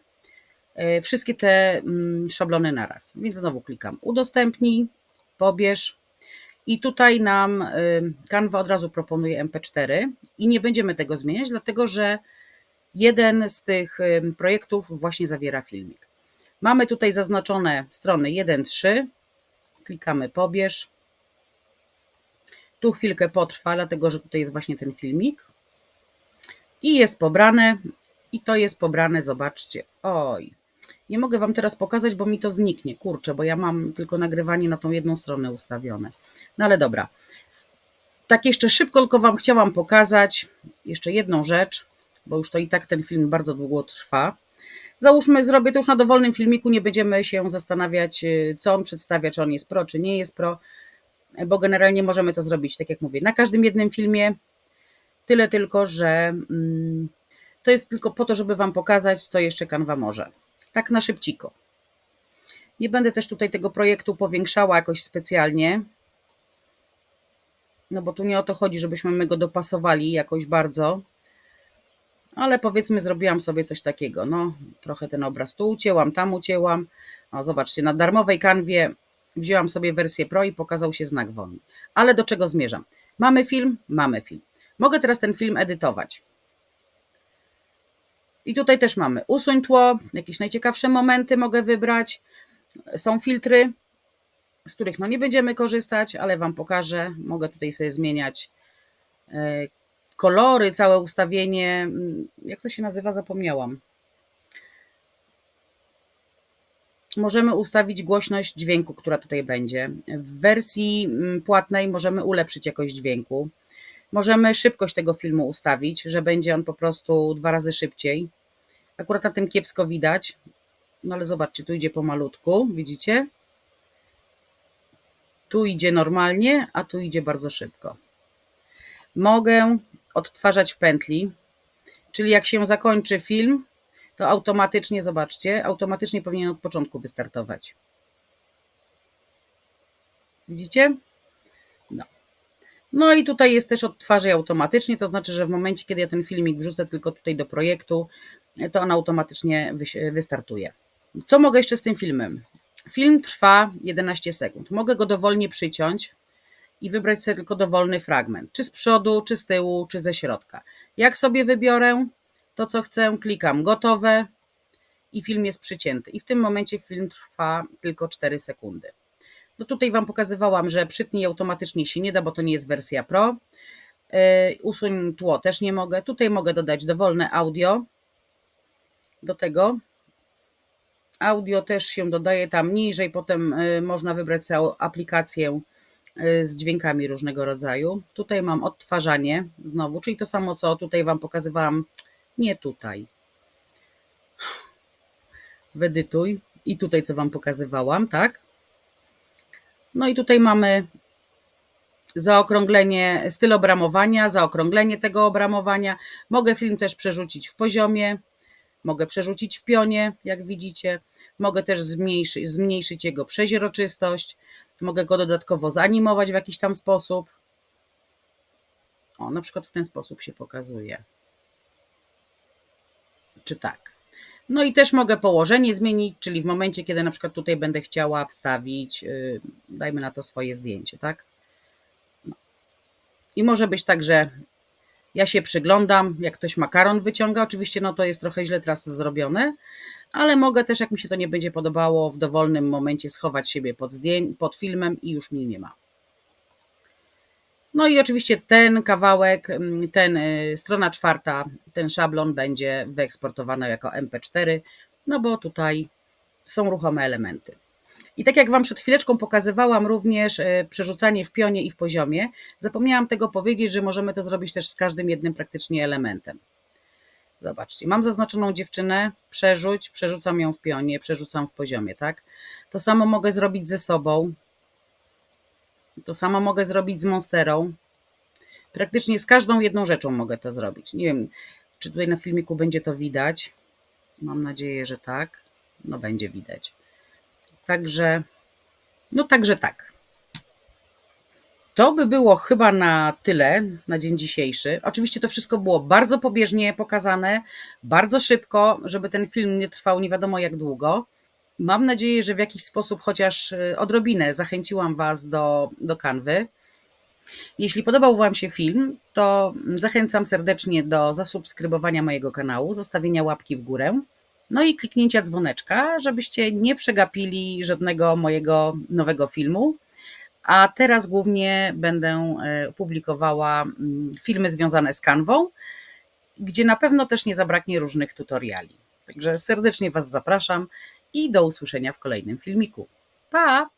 wszystkie te szablony naraz. Więc znowu klikam udostępnij, pobierz. I tutaj nam Canva od razu proponuje MP4 i nie będziemy tego zmieniać, dlatego że jeden z tych projektów właśnie zawiera filmik. Mamy tutaj zaznaczone strony 1, 3, klikamy pobierz. Tu chwilkę potrwa, dlatego że tutaj jest właśnie ten filmik. I jest pobrane i to jest pobrane, zobaczcie. Oj, nie mogę Wam teraz pokazać, bo mi to zniknie, kurczę, bo ja mam tylko nagrywanie na tą jedną stronę ustawione. No ale dobra. Tak jeszcze szybko tylko Wam chciałam pokazać jeszcze jedną rzecz, bo już to i tak ten film bardzo długo trwa. Załóżmy, zrobię to już na dowolnym filmiku, nie będziemy się zastanawiać, co on przedstawia, czy on jest pro, czy nie jest pro, bo generalnie możemy to zrobić, tak jak mówię, na każdym jednym filmie. Tyle tylko, że to jest tylko po to, żeby Wam pokazać, co jeszcze Canva może. Tak na szybciko. Nie będę też tutaj tego projektu powiększała jakoś specjalnie, no bo tu nie o to chodzi, żebyśmy my go dopasowali jakoś bardzo, ale powiedzmy zrobiłam sobie coś takiego, no trochę ten obraz tu ucięłam, tam ucięłam, o zobaczcie, na darmowej kanwie wzięłam sobie wersję Pro i pokazał się znak wolny. Ale do czego zmierzam? Mamy film? Mamy film. Mogę teraz ten film edytować. I tutaj też mamy usuń tło, jakieś najciekawsze momenty mogę wybrać, są filtry, z których nie będziemy korzystać, ale Wam pokażę. Mogę tutaj sobie zmieniać kolory, całe ustawienie. Jak to się nazywa? Zapomniałam. Możemy ustawić głośność dźwięku, która tutaj będzie. W wersji płatnej możemy ulepszyć jakość dźwięku. Możemy szybkość tego filmu ustawić, że będzie on po prostu 2 razy szybciej. Akurat na tym kiepsko widać, no ale zobaczcie, tu idzie pomalutku, widzicie? Tu idzie normalnie, a tu idzie bardzo szybko. Mogę odtwarzać w pętli, czyli jak się zakończy film, to automatycznie, zobaczcie, automatycznie powinien od początku wystartować. Widzicie? No i tutaj jest też odtwarzaj automatycznie, to znaczy, że w momencie, kiedy ja ten filmik wrzucę tylko tutaj do projektu, to on automatycznie wystartuje. Co mogę jeszcze z tym filmem? Film trwa 11 sekund. Mogę go dowolnie przyciąć i wybrać sobie tylko dowolny fragment. Czy z przodu, czy z tyłu, czy ze środka. Jak sobie wybiorę to, co chcę, klikam gotowe i film jest przycięty. I w tym momencie film trwa tylko 4 sekundy. No tutaj Wam pokazywałam, że przytnij automatycznie się nie da, bo to nie jest wersja Pro. Usuń tło też nie mogę. Tutaj mogę dodać dowolne audio do tego. Audio też się dodaje tam niżej, potem można wybrać sobie aplikację z dźwiękami różnego rodzaju. Tutaj mam odtwarzanie znowu, czyli to samo, co tutaj Wam pokazywałam. Nie tutaj. Wyedytuj i tutaj, co Wam pokazywałam, tak? No i tutaj mamy zaokrąglenie, styl obramowania, zaokrąglenie tego obramowania. Mogę film też przerzucić w poziomie, mogę przerzucić w pionie, jak widzicie. Mogę też zmniejszyć jego przeźroczystość. Mogę go dodatkowo zanimować w jakiś tam sposób. O, na przykład w ten sposób się pokazuje. Czy tak. No i też mogę położenie zmienić, czyli w momencie, kiedy na przykład tutaj będę chciała wstawić, dajmy na to swoje zdjęcie, tak? No. I może być tak, że ja się przyglądam, jak ktoś makaron wyciąga. Oczywiście no to jest trochę źle teraz zrobione, ale mogę też, jak mi się to nie będzie podobało, w dowolnym momencie schować siebie pod filmem i już mnie nie ma. No i oczywiście ten kawałek, strona 4, ten szablon będzie wyeksportowany jako MP4, no bo tutaj są ruchome elementy. I tak jak Wam przed chwileczką pokazywałam również przerzucanie w pionie i w poziomie, zapomniałam tego powiedzieć, że możemy to zrobić też z każdym jednym praktycznie elementem. Zobaczcie, mam zaznaczoną dziewczynę, przerzucam ją w pionie, przerzucam w poziomie, tak? To samo mogę zrobić ze sobą, to samo mogę zrobić z monsterą. Praktycznie z każdą jedną rzeczą mogę to zrobić. Nie wiem, czy tutaj na filmiku będzie to widać. Mam nadzieję, że tak. No będzie widać. Także tak. To by było chyba na tyle na dzień dzisiejszy. Oczywiście to wszystko było bardzo pobieżnie pokazane, bardzo szybko, żeby ten film nie trwał nie wiadomo jak długo. Mam nadzieję, że w jakiś sposób chociaż odrobinę zachęciłam Was do Canwy. Jeśli podobał Wam się film, to zachęcam serdecznie do zasubskrybowania mojego kanału, zostawienia łapki w górę, no i kliknięcia dzwoneczka, żebyście nie przegapili żadnego mojego nowego filmu. A teraz głównie będę publikowała filmy związane z Canwą, gdzie na pewno też nie zabraknie różnych tutoriali. Także serdecznie Was zapraszam i do usłyszenia w kolejnym filmiku. Pa!